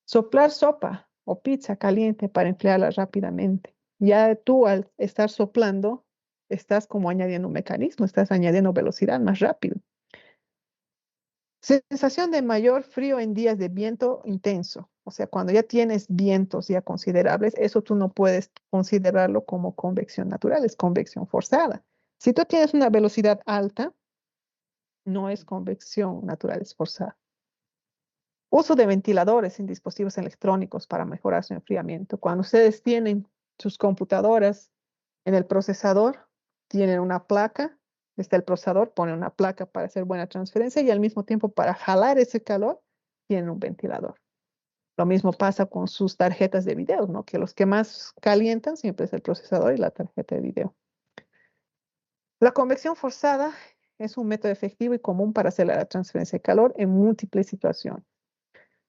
Soplar sopa o pizza caliente para enfriarla rápidamente. Ya tú al estar soplando, estás como añadiendo un mecanismo, estás añadiendo velocidad más rápido. Sensación de mayor frío en días de viento intenso. O sea, cuando ya tienes vientos ya considerables, eso tú no puedes considerarlo como convección natural, es convección forzada. Si tú tienes una velocidad alta, no es convección natural, es forzada. Uso de ventiladores en dispositivos electrónicos para mejorar su enfriamiento. Cuando ustedes tienen sus computadoras en el procesador, tienen una placa, está el procesador, ponen una placa para hacer buena transferencia y al mismo tiempo para jalar ese calor, tienen un ventilador. Lo mismo pasa con sus tarjetas de video, ¿no? Que los que más calientan siempre es el procesador y la tarjeta de video. La convección forzada es un método efectivo y común para hacer la transferencia de calor en múltiples situaciones,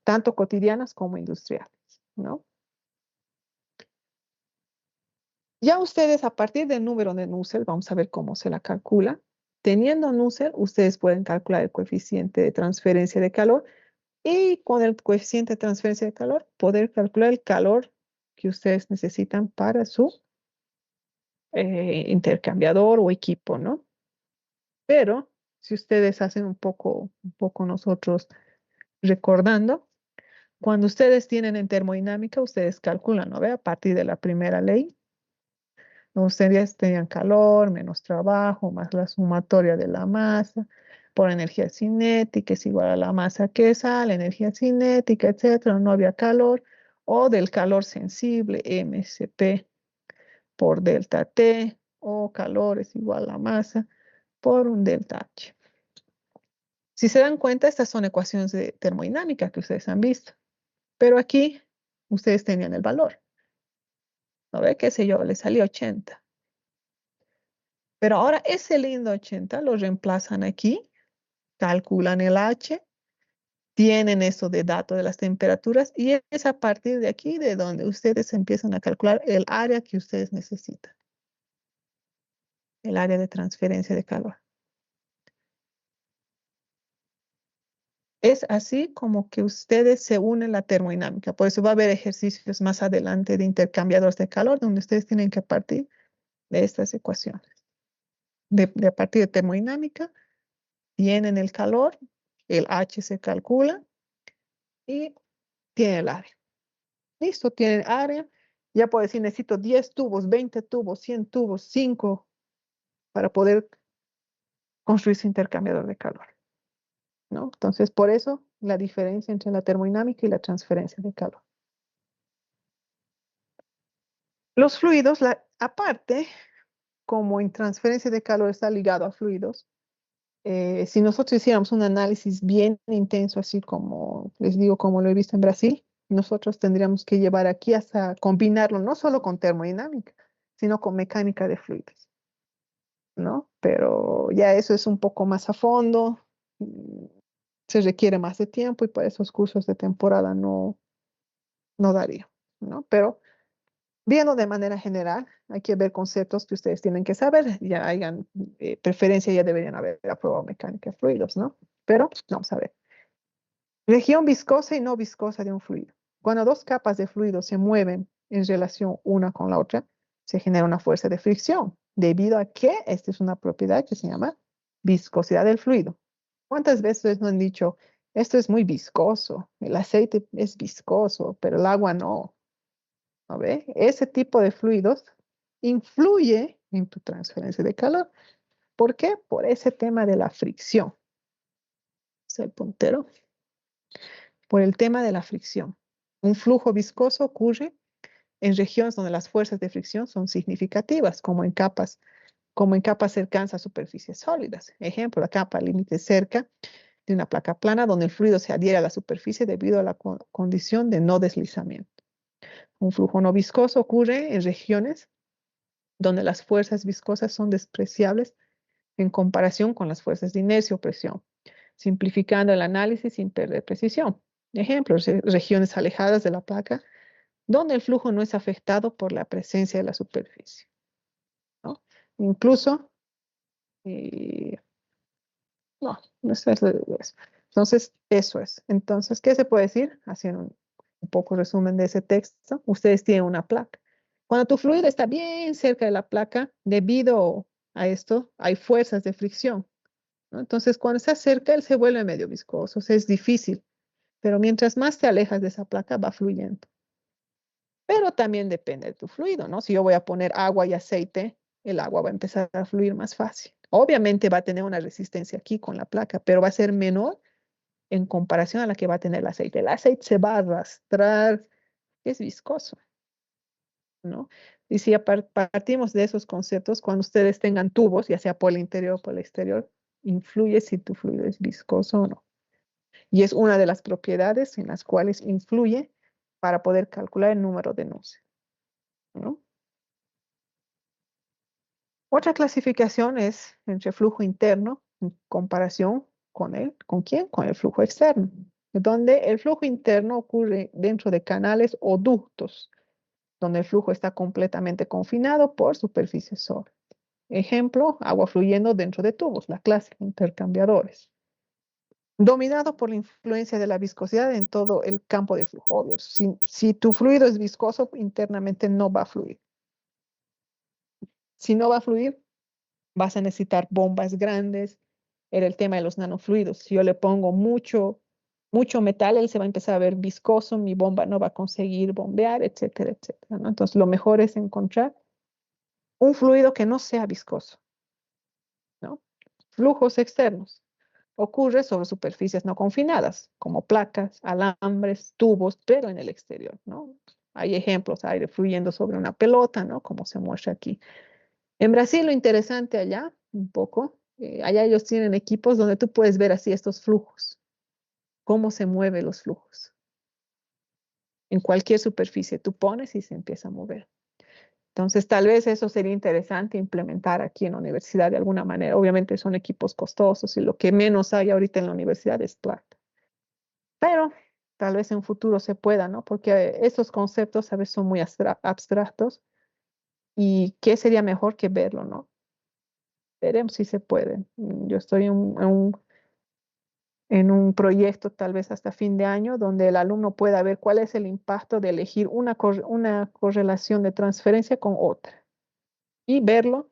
tanto cotidianas como industriales, ¿no? Ya ustedes a partir del número de Nusselt, vamos a ver cómo se la calcula. Teniendo Nusselt, ustedes pueden calcular el coeficiente de transferencia de calor y con el coeficiente de transferencia de calor poder calcular el calor que ustedes necesitan para su intercambiador o equipo, ¿no? Pero si ustedes hacen un poco nosotros recordando, cuando ustedes tienen en termodinámica, ustedes calculan, ¿no ve? A partir de la primera ley, ustedes tenían calor, menos trabajo, más la sumatoria de la masa, por energía cinética es igual a la masa que sale, energía cinética, etcétera, no había calor, o del calor sensible, MSP por delta T, o calor es igual a la masa por un delta H. Si se dan cuenta, estas son ecuaciones de termodinámica que ustedes han visto. Pero aquí ustedes tenían el valor. ¿No ve? ¿Qué sé yo? Le salió 80. Pero ahora ese lindo 80 lo reemplazan aquí, calculan el H, tienen eso de dato de las temperaturas y es a partir de aquí de donde ustedes empiezan a calcular el área que ustedes necesitan. El área de transferencia de calor. Es así como que ustedes se unen la termodinámica. Por eso va a haber ejercicios más adelante de intercambiadores de calor, donde ustedes tienen que partir de estas ecuaciones. A partir de termodinámica, tienen el calor, el H se calcula y tienen el área. Listo, tienen área. Ya puedo decir, necesito 10 tubos, 20 tubos, 100 tubos, 5 para poder construir su intercambiador de calor, ¿no? Entonces, por eso la diferencia entre la termodinámica y la transferencia de calor. Los fluidos, aparte, como en transferencia de calor está ligado a fluidos, si nosotros hiciéramos un análisis bien intenso, así como les digo, como lo he visto en Brasil, nosotros tendríamos que llevar aquí hasta combinarlo no solo con termodinámica, sino con mecánica de fluidos, ¿no? Pero ya eso es un poco más a fondo, se requiere más de tiempo y por esos cursos de temporada no daría, ¿no? Pero viendo de manera general, hay que ver conceptos que ustedes tienen que saber, ya hayan preferencia, ya deberían haber aprobado mecánica de fluidos, ¿no? Pero vamos a ver. Región viscosa y no viscosa de un fluido. Cuando dos capas de fluido se mueven en relación una con la otra, se genera una fuerza de fricción, debido a que esta es una propiedad que se llama viscosidad del fluido. ¿Cuántas veces nos han dicho, esto es muy viscoso, el aceite es viscoso, pero el agua no? ¿No ve? Ese tipo de fluidos influye en tu transferencia de calor. ¿Por qué? Por ese tema de la fricción. Es el puntero. Por el tema de la fricción. Un flujo viscoso ocurre en regiones donde las fuerzas de fricción son significativas, como en capas cercanas a superficies sólidas. Ejemplo, la capa límite cerca de una placa plana donde el fluido se adhiere a la superficie debido a la condición de no deslizamiento. Un flujo no viscoso ocurre en regiones donde las fuerzas viscosas son despreciables en comparación con las fuerzas de inercia o presión, simplificando el análisis sin perder precisión. Ejemplo, regiones alejadas de la placa, donde el flujo no es afectado por la presencia de la superficie, ¿no? Incluso, no es eso. Entonces, eso es. Entonces, ¿qué se puede decir? Haciendo un poco resumen de ese texto, ustedes tienen una placa. Cuando tu fluido está bien cerca de la placa, debido a esto, hay fuerzas de fricción, ¿no? Entonces, cuando está cerca, él se vuelve medio viscoso, o sea, es difícil, pero mientras más te alejas de esa placa, va fluyendo. Pero también depende de tu fluido, ¿no? Si yo voy a poner agua y aceite, el agua va a empezar a fluir más fácil. Obviamente va a tener una resistencia aquí con la placa, pero va a ser menor en comparación a la que va a tener el aceite. El aceite se va a arrastrar, es viscoso, ¿no? Y si partimos de esos conceptos, cuando ustedes tengan tubos, ya sea por el interior o por el exterior, influye si tu fluido es viscoso o no. Y es una de las propiedades en las cuales influye para poder calcular el número de nuces, ¿no? Otra clasificación es entre flujo interno en comparación ¿con quién? Con el flujo externo, donde el flujo interno ocurre dentro de canales o ductos, donde el flujo está completamente confinado por superficies sólidas. Ejemplo, agua fluyendo dentro de tubos, la clásica, intercambiadores. Dominado por la influencia de la viscosidad en todo el campo de flujo. Obvio, si tu fluido es viscoso, internamente no va a fluir. Si no va a fluir, vas a necesitar bombas grandes. Era el tema de los nanofluidos. Si yo le pongo mucho metal, él se va a empezar a ver viscoso, mi bomba no va a conseguir bombear, etcétera, etcétera, ¿no? Entonces, lo mejor es encontrar un fluido que no sea viscoso, ¿no? Flujos externos. Ocurre sobre superficies no confinadas, como placas, alambres, tubos, pero en el exterior, ¿no? Hay ejemplos, aire fluyendo sobre una pelota, ¿no? Como se muestra aquí. En Brasil, lo interesante allá, un poco, allá ellos tienen equipos donde tú puedes ver así estos flujos, cómo se mueven los flujos. En cualquier superficie tú pones y se empieza a mover. Entonces, tal vez eso sería interesante implementar aquí en la universidad de alguna manera. Obviamente son equipos costosos y lo que menos hay ahorita en la universidad es plata. Pero tal vez en futuro se pueda, ¿no? Porque esos conceptos a veces son muy abstractos y qué sería mejor que verlo, ¿no? Veremos si se puede. Yo estoy en en un proyecto tal vez hasta fin de año, donde el alumno pueda ver cuál es el impacto de elegir una correlación de transferencia con otra y verlo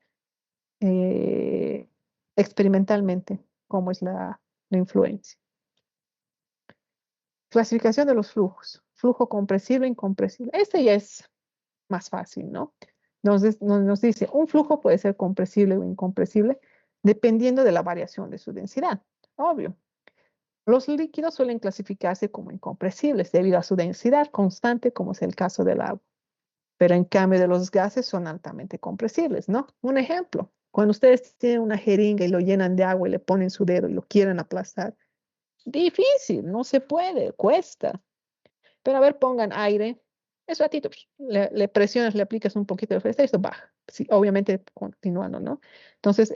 experimentalmente cómo es la influencia. Clasificación de los flujos. Flujo compresible e incompresible. Este ya es más fácil, ¿no? Nos dice, un flujo puede ser compresible o incompresible dependiendo de la variación de su densidad. Obvio. Los líquidos suelen clasificarse como incompresibles debido a su densidad constante, como es el caso del agua. Pero en cambio de los gases son altamente compresibles, ¿no? Un ejemplo, cuando ustedes tienen una jeringa y lo llenan de agua y le ponen su dedo y lo quieren aplastar, difícil, no se puede, cuesta. Pero a ver, pongan aire, es ratito, le presionas, le aplicas un poquito de fuerza y esto baja. Sí, obviamente continuando, ¿no? Entonces,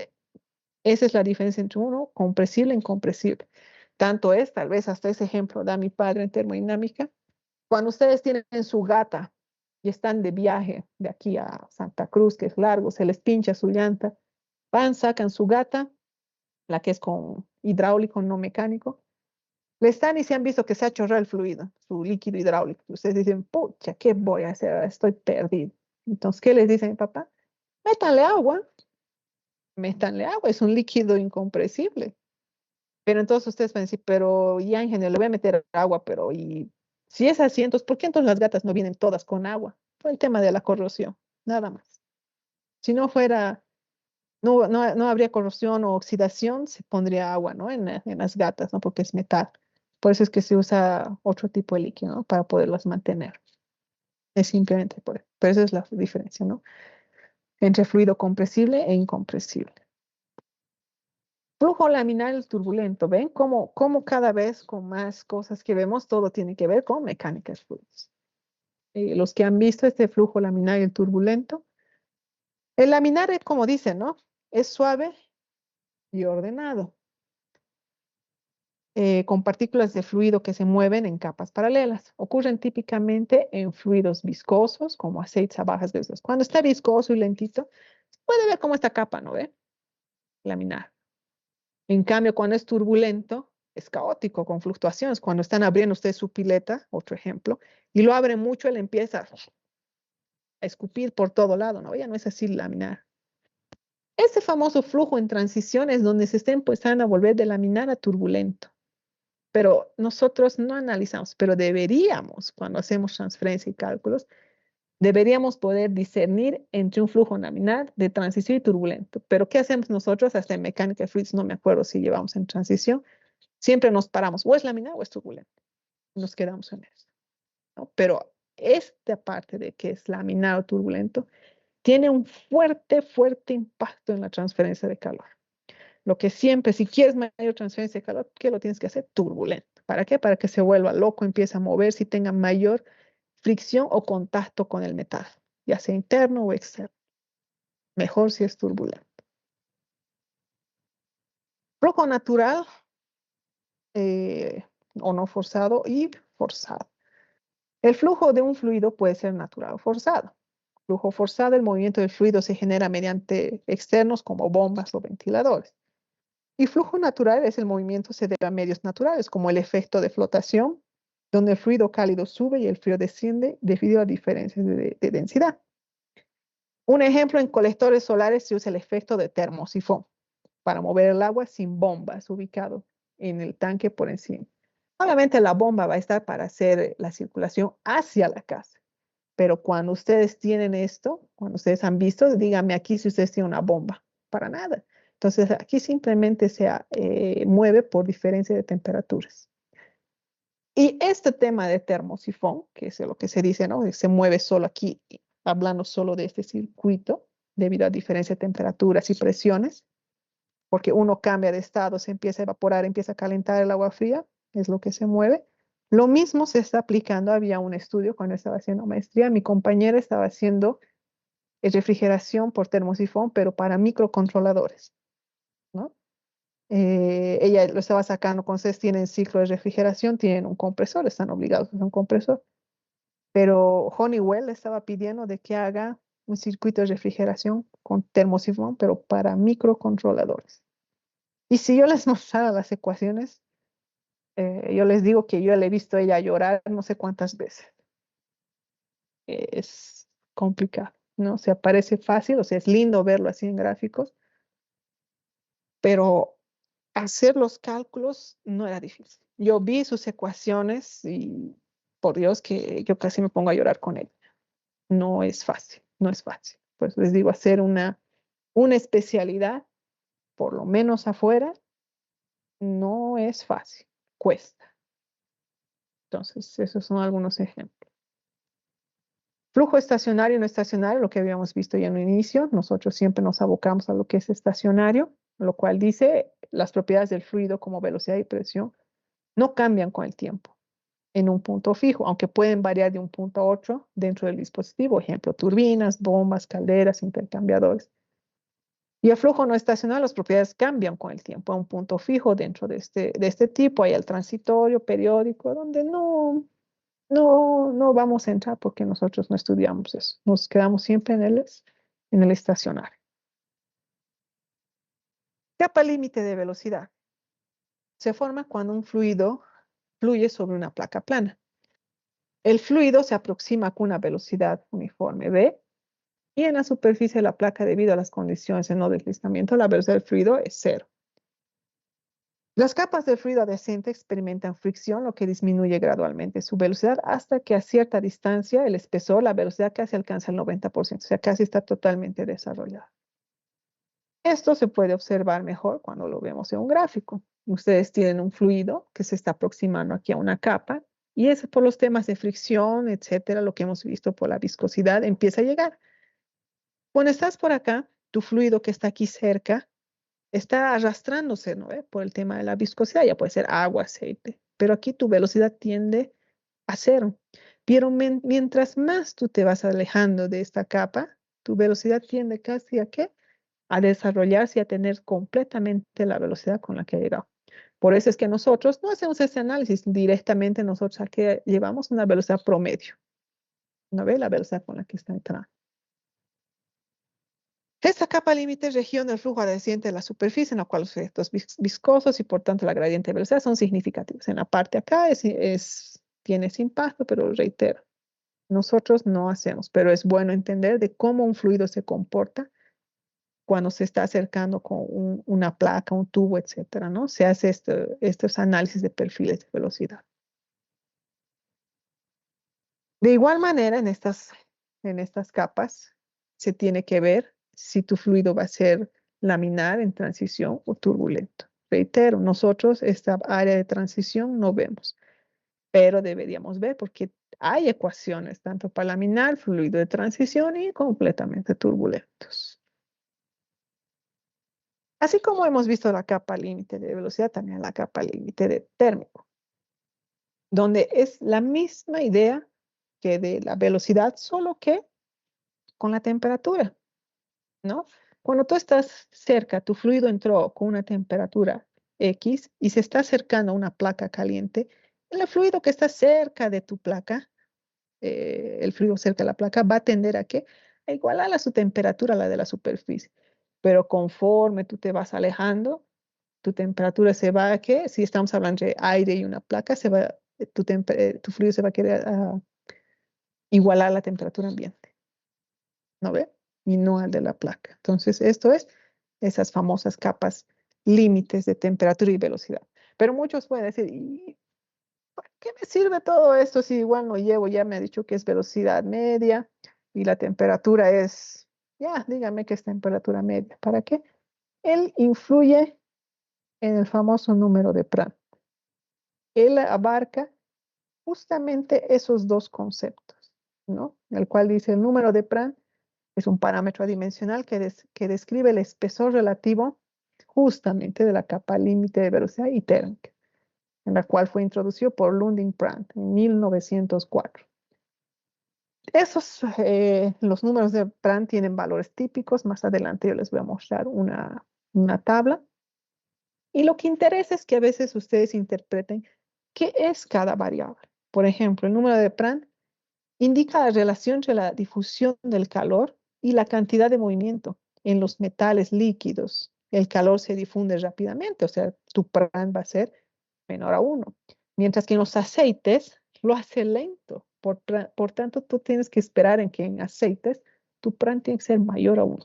esa es la diferencia entre uno, compresible e incompresible. Tanto es, tal vez hasta ese ejemplo da mi padre en termodinámica, cuando ustedes tienen su gata y están de viaje de aquí a Santa Cruz, que es largo, se les pincha su llanta, van, sacan su gata, la que es con hidráulico, no mecánico, le están y se han visto que se ha chorrado el fluido, su líquido hidráulico. Ustedes dicen, pucha, ¿qué voy a hacer? Estoy perdido. Entonces, ¿qué les dice mi papá? Métanle agua. Métanle agua, es un líquido incompresible. Pero entonces ustedes van a decir, pero ya Ángel, le voy a meter agua, pero y si es así, entonces, ¿por qué entonces las gatas no vienen todas con agua? Por el tema de la corrosión, nada más. Si no fuera, no habría corrosión o oxidación, se pondría agua, ¿no? En las gatas, ¿no? Porque es metal. Por eso es que se usa otro tipo de líquido, ¿no? Para poderlas mantener. Es simplemente por eso. Pero esa es la diferencia, ¿no? Entre fluido compresible e incompresible. Flujo laminar turbulento. ¿Ven cómo cada vez con más cosas que vemos, todo tiene que ver con mecánica de fluidos? Los que han visto este flujo laminar y turbulento, el laminar es como dice, ¿no? Es suave y ordenado, con partículas de fluido que se mueven en capas paralelas. Ocurren típicamente en fluidos viscosos, como aceites a bajas velocidades. Cuando está viscoso y lentito, puede ver cómo esta capa, ¿no ve? Laminar. En cambio, cuando es turbulento, es caótico, con fluctuaciones. Cuando están abriendo ustedes su pileta, otro ejemplo, y lo abren mucho, él empieza a escupir por todo lado, ¿no? Ya no es así laminar. Ese famoso flujo en transición es donde se está empezando a volver de laminar a turbulento. Pero nosotros no analizamos, pero deberíamos, cuando hacemos transferencia y cálculos, deberíamos poder discernir entre un flujo laminar de transición y turbulento. Pero ¿qué hacemos nosotros? Hasta en mecánica de fluidos, no me acuerdo si llevamos en transición, siempre nos paramos, o es laminar o es turbulento. Nos quedamos en eso, ¿no? Pero esta parte de que es laminar o turbulento tiene un fuerte impacto en la transferencia de calor. Lo que siempre, si quieres mayor transferencia de calor, ¿qué lo tienes que hacer? Turbulento. ¿Para qué? Para que se vuelva loco, empiece a moverse y tenga mayor fricción o contacto con el metal, ya sea interno o externo. Mejor si es turbulento. Flujo natural o no forzado y forzado. El flujo de un fluido puede ser natural o forzado. Flujo forzado, el movimiento del fluido se genera mediante externos como bombas o ventiladores. Y flujo natural es el movimiento se debe a medios naturales, como el efecto de flotación, donde el fluido cálido sube y el frío desciende debido a diferencias de densidad. Un ejemplo, en colectores solares se usa el efecto de termosifón para mover el agua sin bombas ubicado en el tanque por encima. Obviamente la bomba va a estar para hacer la circulación hacia la casa. Pero cuando ustedes tienen esto, cuando ustedes han visto, díganme aquí si ustedes tienen una bomba. Para nada. Entonces aquí simplemente se mueve por diferencia de temperaturas. Y este tema de termosifón, que es lo que se dice, ¿no? Se mueve solo aquí, hablando solo de este circuito, debido a diferencia de temperaturas y presiones, porque uno cambia de estado, se empieza a evaporar, empieza a calentar el agua fría, es lo que se mueve. Lo mismo se está aplicando, había un estudio cuando estaba haciendo maestría, mi compañera estaba haciendo refrigeración por termosifón, pero para microcontroladores, ¿no? Ella lo estaba sacando, cuando ustedes tienen ciclo de refrigeración, tienen un compresor, están obligados a usar un compresor. Pero Honeywell estaba pidiendo de que haga un circuito de refrigeración con termosifón, pero para microcontroladores. Y si yo les mostrara las ecuaciones, Yo les digo que yo le he visto a ella llorar no sé cuántas veces. Es complicado, ¿no? O sea, parece fácil, o sea, es lindo verlo así en gráficos, pero hacer los cálculos no era difícil. Yo vi sus ecuaciones y por Dios que yo casi me pongo a llorar con ella. No es fácil, no es fácil. Pues les digo, hacer una especialidad, por lo menos afuera, no es fácil, cuesta. Entonces, esos son algunos ejemplos. Flujo estacionario y no estacionario, lo que habíamos visto ya en un inicio, nosotros siempre nos abocamos a lo que es estacionario, lo cual dice las propiedades del fluido como velocidad y presión no cambian con el tiempo en un punto fijo, aunque pueden variar de un punto a otro dentro del dispositivo, ejemplo, turbinas, bombas, calderas, intercambiadores. Y el flujo no estacionario, las propiedades cambian con el tiempo a un punto fijo dentro de este tipo. Hay el transitorio, periódico, donde no vamos a entrar porque nosotros no estudiamos eso. Nos quedamos siempre en el estacionario. Capa límite de velocidad. Se forma cuando un fluido fluye sobre una placa plana. El fluido se aproxima con una velocidad uniforme v y en la superficie de la placa, debido a las condiciones de no deslizamiento, la velocidad del fluido es cero. Las capas de fluido adyacente experimentan fricción, lo que disminuye gradualmente su velocidad hasta que a cierta distancia el espesor, la velocidad casi alcanza el 90%, o sea, casi está totalmente desarrollada. Esto se puede observar mejor cuando lo vemos en un gráfico. Ustedes tienen un fluido que se está aproximando aquí a una capa y es por los temas de fricción, etcétera, lo que hemos visto por la viscosidad, empieza a llegar. Cuando estás por acá, tu fluido que está aquí cerca está arrastrándose, ¿no? Por el tema de la viscosidad, ya puede ser agua, aceite, pero aquí tu velocidad tiende a cero. Pero mientras más tú te vas alejando de esta capa, tu velocidad tiende casi a ¿qué? A desarrollarse y a tener completamente la velocidad con la que ha llegado. Por eso es que nosotros no hacemos ese análisis directamente, nosotros aquí llevamos una velocidad promedio. ¿No ve? La velocidad con la que está entrando. Esta capa límite es región del flujo adyacente de la superficie en la cual los efectos viscosos y por tanto la gradiente de velocidad son significativos. En la parte acá tiene ese impacto, pero reitero, nosotros no hacemos, pero es bueno entender de cómo un fluido se comporta cuando se está acercando con una placa, un tubo, etcétera, ¿no? Se hace estos análisis de perfiles de velocidad. De igual manera, en estas capas se tiene que ver si tu fluido va a ser laminar en transición o turbulento. Reitero, nosotros esta área de transición no vemos, pero deberíamos ver porque hay ecuaciones tanto para laminar, fluido de transición y completamente turbulentos. Así como hemos visto la capa límite de velocidad, también la capa límite de térmico, donde es la misma idea que de la velocidad, solo que con la temperatura, ¿no? Cuando tú estás cerca, tu fluido entró con una temperatura X y se está acercando a una placa caliente, el fluido que está cerca de tu placa, el fluido cerca de la placa, va a tender a ¿qué? A igualar a su temperatura a la de la superficie. Pero conforme tú te vas alejando, tu temperatura se va a ¿qué? Si estamos hablando de aire y una placa, tu fluido se va a querer igualar a la temperatura ambiente. ¿No ve? Y no al de la placa. Entonces, esto es esas famosas capas límites de temperatura y velocidad. Pero muchos pueden decir, ¿y para qué me sirve todo esto si igual no llevo? Ya me ha dicho que es velocidad media y la temperatura es, ya, dígame que es temperatura media. ¿Para qué? Él influye en el famoso número de Prandtl. Él abarca justamente esos dos conceptos, ¿no? El cual dice el número de Prandtl es un parámetro adimensional que describe el espesor relativo justamente de la capa límite de velocidad y térmica, en la cual fue introducido por Lundin-Prandtl en 1904. Los números de Prandtl tienen valores típicos. Más adelante yo les voy a mostrar una tabla. Y lo que interesa es que a veces ustedes interpreten qué es cada variable. Por ejemplo, el número de Prandtl indica la relación entre la difusión del calor y la cantidad de movimiento. En los metales líquidos, el calor se difunde rápidamente, o sea, tu Prandtl va a ser menor a 1. Mientras que en los aceites lo hace lento. Por tanto, tú tienes que esperar en que en aceites tu PRAN tiene que ser mayor a 1.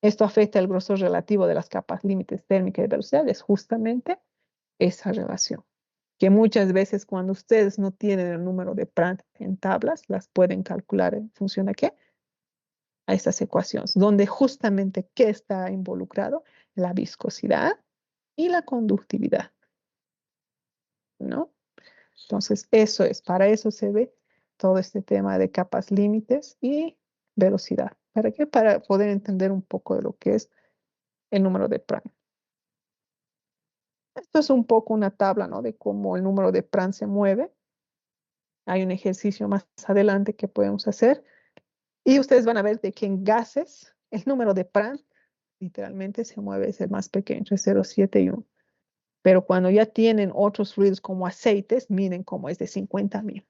Esto afecta el grosor relativo de las capas límites térmicas de velocidad. Es justamente esa relación. Que muchas veces cuando ustedes no tienen el número de PRAN en tablas, las pueden calcular en función a qué? A estas ecuaciones, donde justamente ¿qué está involucrado? La viscosidad y la conductividad, ¿no? Entonces, eso es, para eso se ve todo este tema de capas límites y velocidad. ¿Para qué? Para poder entender un poco de lo que es el número de PRAN. Esto es un poco una tabla, ¿no? De cómo el número de PRAN se mueve. Hay un ejercicio más adelante que podemos hacer. Y ustedes van a ver de que en gases el número de PRAN literalmente se mueve, es el más pequeño, entre 0,7 y 1. Pero cuando ya tienen otros fluidos como aceites, miren cómo es de 50.000.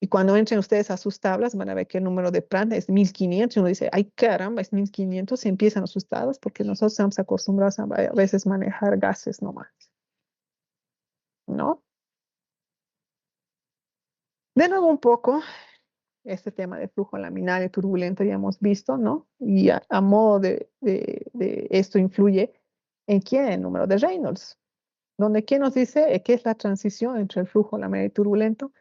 Y cuando entren ustedes a sus tablas, van a ver que el número de PRAN es 1500. Y uno dice, ay caramba, es 1500. Se empiezan asustados porque nosotros estamos acostumbrados a veces manejar gases nomás, ¿no? De nuevo un poco, este tema de flujo laminar y turbulento ya hemos visto, ¿no? Y a modo de esto influye en quién, el número de Reynolds. Donde ¿qué nos dice qué es la transición entre el flujo laminar y turbulento?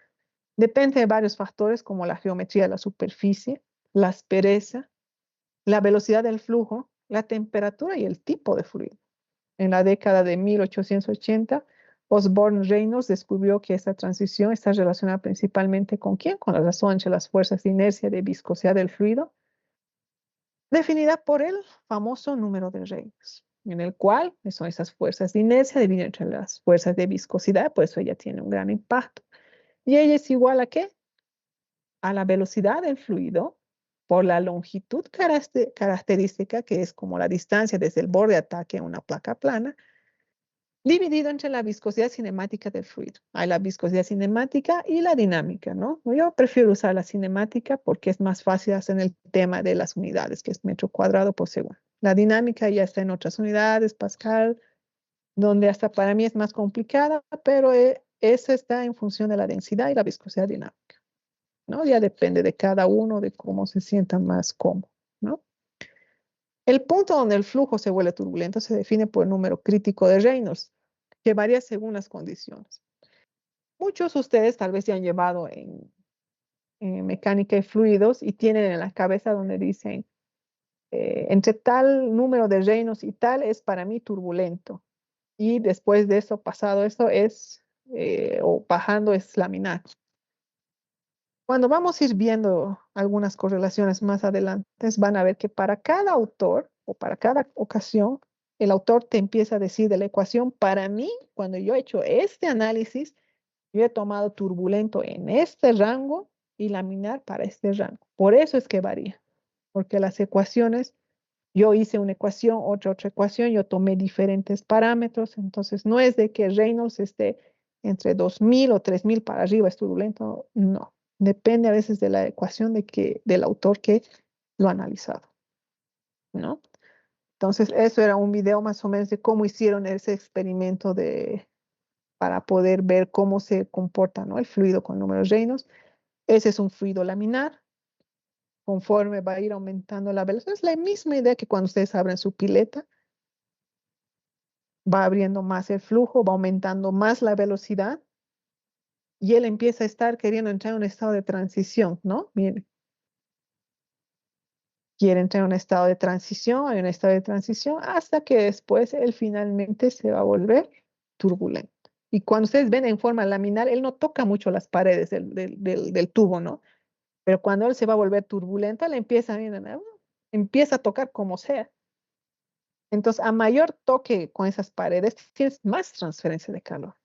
Depende de varios factores como la geometría de la superficie, la aspereza, la velocidad del flujo, la temperatura y el tipo de fluido. En la década de 1880, Osborne Reynolds descubrió que esta transición está relacionada principalmente ¿con quién? Con la razón entre las fuerzas de inercia de viscosidad del fluido, definida por el famoso número de Reynolds, en el cual son esas fuerzas de inercia divididas entre las fuerzas de viscosidad, por eso ella tiene un gran impacto. ¿Y ella es igual a qué? A la velocidad del fluido por la longitud característica, que es como la distancia desde el borde de ataque a una placa plana, dividido entre la viscosidad cinemática del fluido. Hay la viscosidad cinemática y la dinámica, ¿no? Yo prefiero usar la cinemática porque es más fácil hacer el tema de las unidades, que es metro cuadrado por segundo. La dinámica ya está en otras unidades, Pascal, donde hasta para mí es más complicada, pero eso está en función de la densidad y la viscosidad dinámica, ¿no? Ya depende de cada uno, de cómo se sienta más cómodo, ¿no? El punto donde el flujo se vuelve turbulento se define por el número crítico de Reynolds, que varía según las condiciones. Muchos de ustedes tal vez ya han llevado en mecánica de fluidos y tienen en la cabeza donde dicen, entre tal número de Reynolds y tal es para mí turbulento. Y después de eso, pasado eso, es, o bajando es laminar. Cuando vamos a ir viendo algunas correlaciones más adelante, van a ver que para cada autor o para cada ocasión, el autor te empieza a decir de la ecuación, para mí, cuando yo he hecho este análisis, yo he tomado turbulento en este rango y laminar para este rango. Por eso es que varía, porque las ecuaciones, yo hice una ecuación, otra ecuación, yo tomé diferentes parámetros, entonces no es de que Reynolds esté entre 2000 o 3000 para arriba, es turbulento, no. Depende a veces de la ecuación del autor que lo ha analizado, ¿no? Entonces, eso era un video más o menos de cómo hicieron ese experimento para poder ver cómo se comporta, ¿no? El fluido con números Reynolds. Ese es un fluido laminar. Conforme va a ir aumentando la velocidad, es la misma idea que cuando ustedes abren su pileta, va abriendo más el flujo, va aumentando más la velocidad, y él empieza a estar queriendo entrar en un estado de transición, ¿no? Miren. Quiere entrar en un estado de transición, hay un estado de transición, hasta que después él finalmente se va a volver turbulento. Y cuando ustedes ven en forma laminar, él no toca mucho las paredes del tubo, ¿no? Pero cuando él se va a volver turbulento, él empieza, miren, empieza a tocar como sea. Entonces, a mayor toque con esas paredes, tienes más transferencia de calor.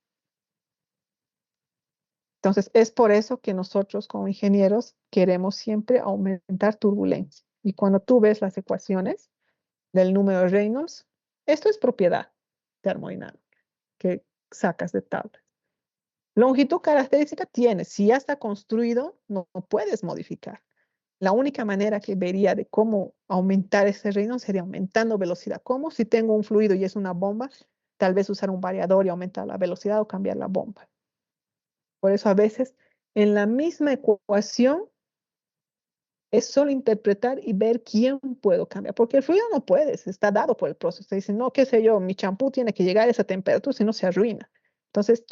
Entonces, es por eso que nosotros como ingenieros queremos siempre aumentar turbulencia. Y cuando tú ves las ecuaciones del número de Reynolds, esto es propiedad termodinámica que sacas de tabla. Longitud característica tienes. Si ya está construido, no puedes modificar. La única manera que vería de cómo aumentar ese Reynolds sería aumentando velocidad. ¿Cómo? Si tengo un fluido y es una bomba, tal vez usar un variador y aumentar la velocidad o cambiar la bomba. Por eso a veces en la misma ecuación es solo interpretar y ver quién puedo cambiar, porque el fluido no puedes, está dado por el proceso. Te dicen, no, qué sé yo, mi champú tiene que llegar a esa temperatura, si no se arruina. Entonces,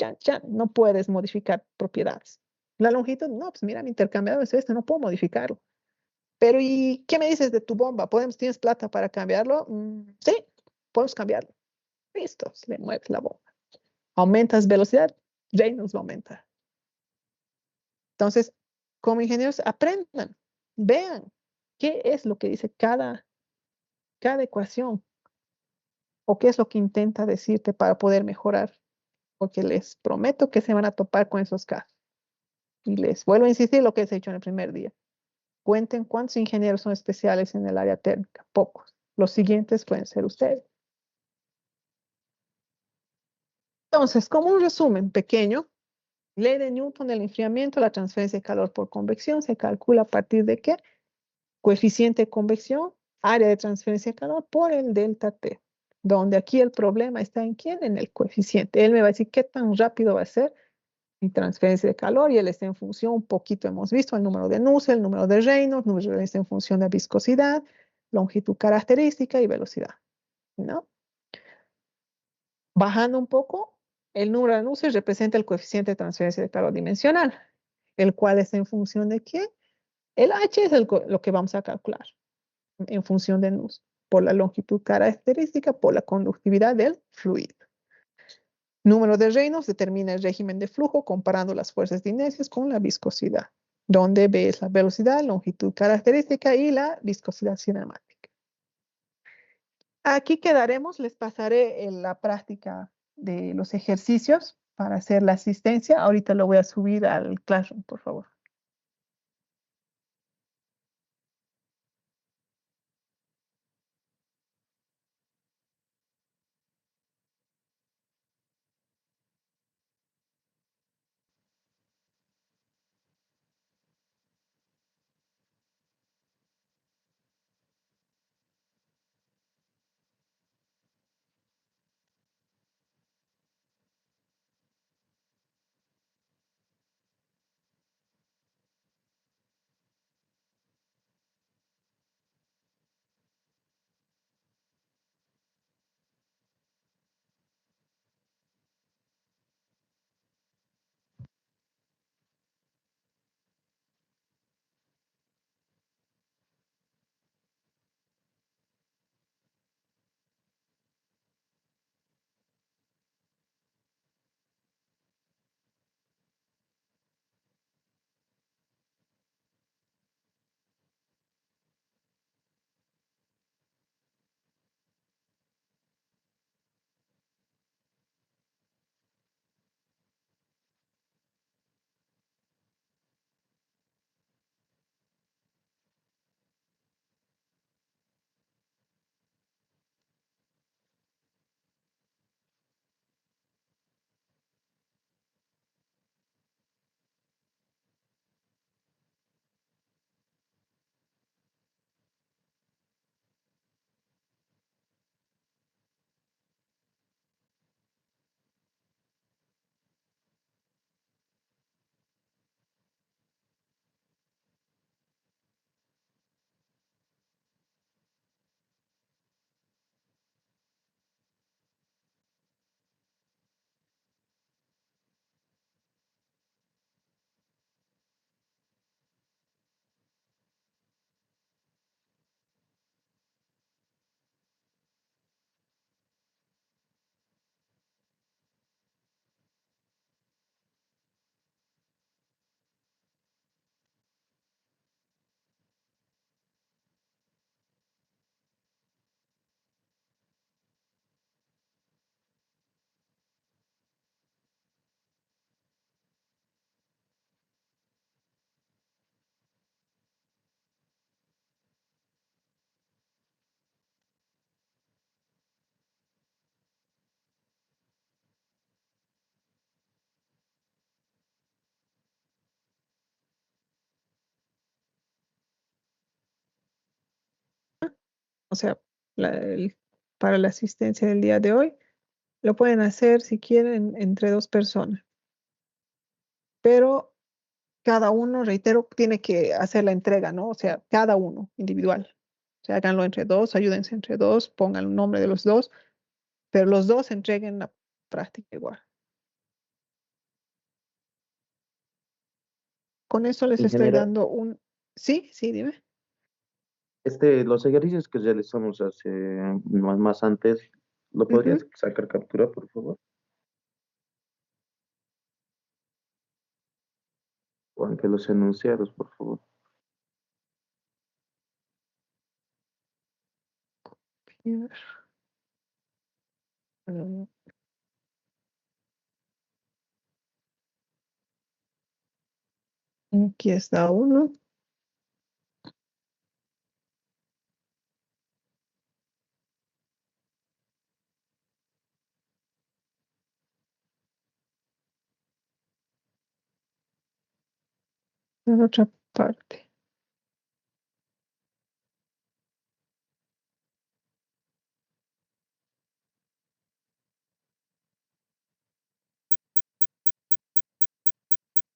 no puedes modificar propiedades. La longitud, no, pues mira, mi intercambiador es este, no puedo modificarlo. Pero, ¿y qué me dices de tu bomba? ¿Tienes plata para cambiarlo? Sí, podemos cambiarlo. Listo, le mueves la bomba. Aumentas velocidad, Reynolds va a aumentar. Entonces, como ingenieros, aprendan, vean qué es lo que dice cada ecuación o qué es lo que intenta decirte para poder mejorar, porque les prometo que se van a topar con esos casos. Y les vuelvo a insistir lo que les he dicho en el primer día. Cuenten cuántos ingenieros son especiales en el área térmica, pocos. Los siguientes pueden ser ustedes. Entonces, como un resumen pequeño, ley de Newton del enfriamiento, la transferencia de calor por convección se calcula a partir de qué? Coeficiente de convección, área de transferencia de calor por el delta T, donde aquí el problema está en quién, en el coeficiente. Él me va a decir qué tan rápido va a ser mi transferencia de calor y él está en función, un poquito hemos visto, el número de Nusselt, el número de Reynolds, número de Reynolds en función de viscosidad, longitud característica y velocidad, ¿no? Bajando un poco, el número de Nusselt representa el coeficiente de transferencia de calor dimensional, el cual está en función de quién. El H es lo que vamos a calcular en función de Nusselt, por la longitud característica, por la conductividad del fluido. Número de Reynolds determina el régimen de flujo comparando las fuerzas de inercia con la viscosidad, donde B es la velocidad, longitud característica y la viscosidad cinemática. Aquí quedaremos, les pasaré en la práctica de los ejercicios para hacer la asistencia. Ahorita lo voy a subir al Classroom, por favor. O sea, para la asistencia del día de hoy. Lo pueden hacer si quieren entre 2 personas, pero cada uno, reitero, tiene que hacer la entrega, ¿no? O sea, cada uno individual. O sea, háganlo entre 2, ayúdense entre 2, pongan el nombre de los 2, pero los 2 entreguen la práctica igual. Con eso les estoy Ingeniera, dando un... Sí, sí, dime. los ejercicios que realizamos hace más antes, ¿lo podrías Ujú. sacar captura, por favor? O aunque los enunciados, por favor. Mm, Aquí está uno. En otra parte.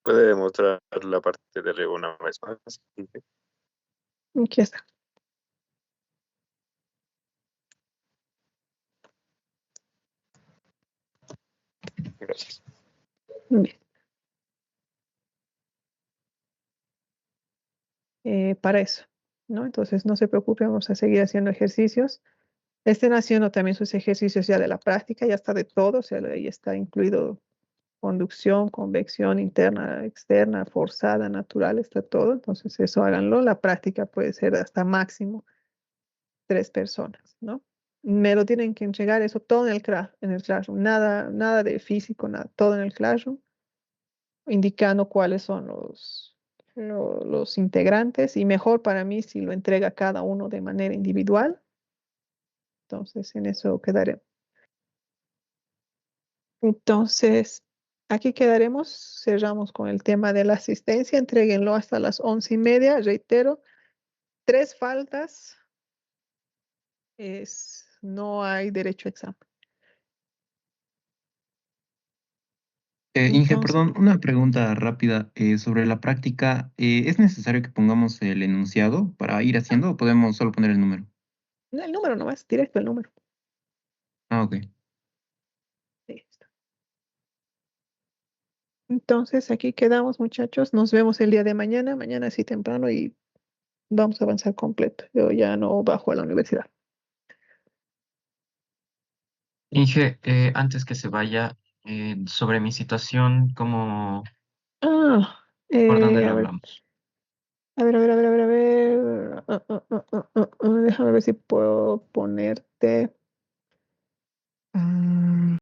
¿Puede demostrar la parte de arriba una vez más? Aquí está. Gracias. Bien. Para eso, ¿no? Entonces, no se preocupen, vamos a seguir haciendo ejercicios. Estén haciendo también sus ejercicios ya de la práctica, ya está de todo, o sea, ahí está incluido conducción, convección interna, externa, forzada, natural, está todo. Entonces, eso háganlo. La práctica puede ser hasta máximo 3 personas, ¿no? Me lo tienen que entregar eso todo en el classroom, nada, nada de físico, nada, todo en el classroom, indicando cuáles son los integrantes y mejor para mí si lo entrega cada uno de manera individual. Entonces, en eso quedaremos. Entonces, aquí quedaremos, cerramos con el tema de la asistencia, entréguenlo hasta las 11:30, reitero, 3 faltas, no hay derecho a examen. Inge, Entonces, perdón, una pregunta rápida sobre la práctica. ¿Es necesario que pongamos el enunciado para ir haciendo o podemos solo poner el número? el número nomás, directo el número. Ah, ok. Listo. Entonces, aquí quedamos, muchachos. Nos vemos el día de mañana, mañana así temprano y vamos a avanzar completo. Yo ya no bajo a la universidad. Inge, antes que se vaya, sobre mi situación, Ah, ¿por dónde lo a ver, hablamos? a ver, a ver, a ver, a ver, a ver. Déjame ver si puedo ponerte.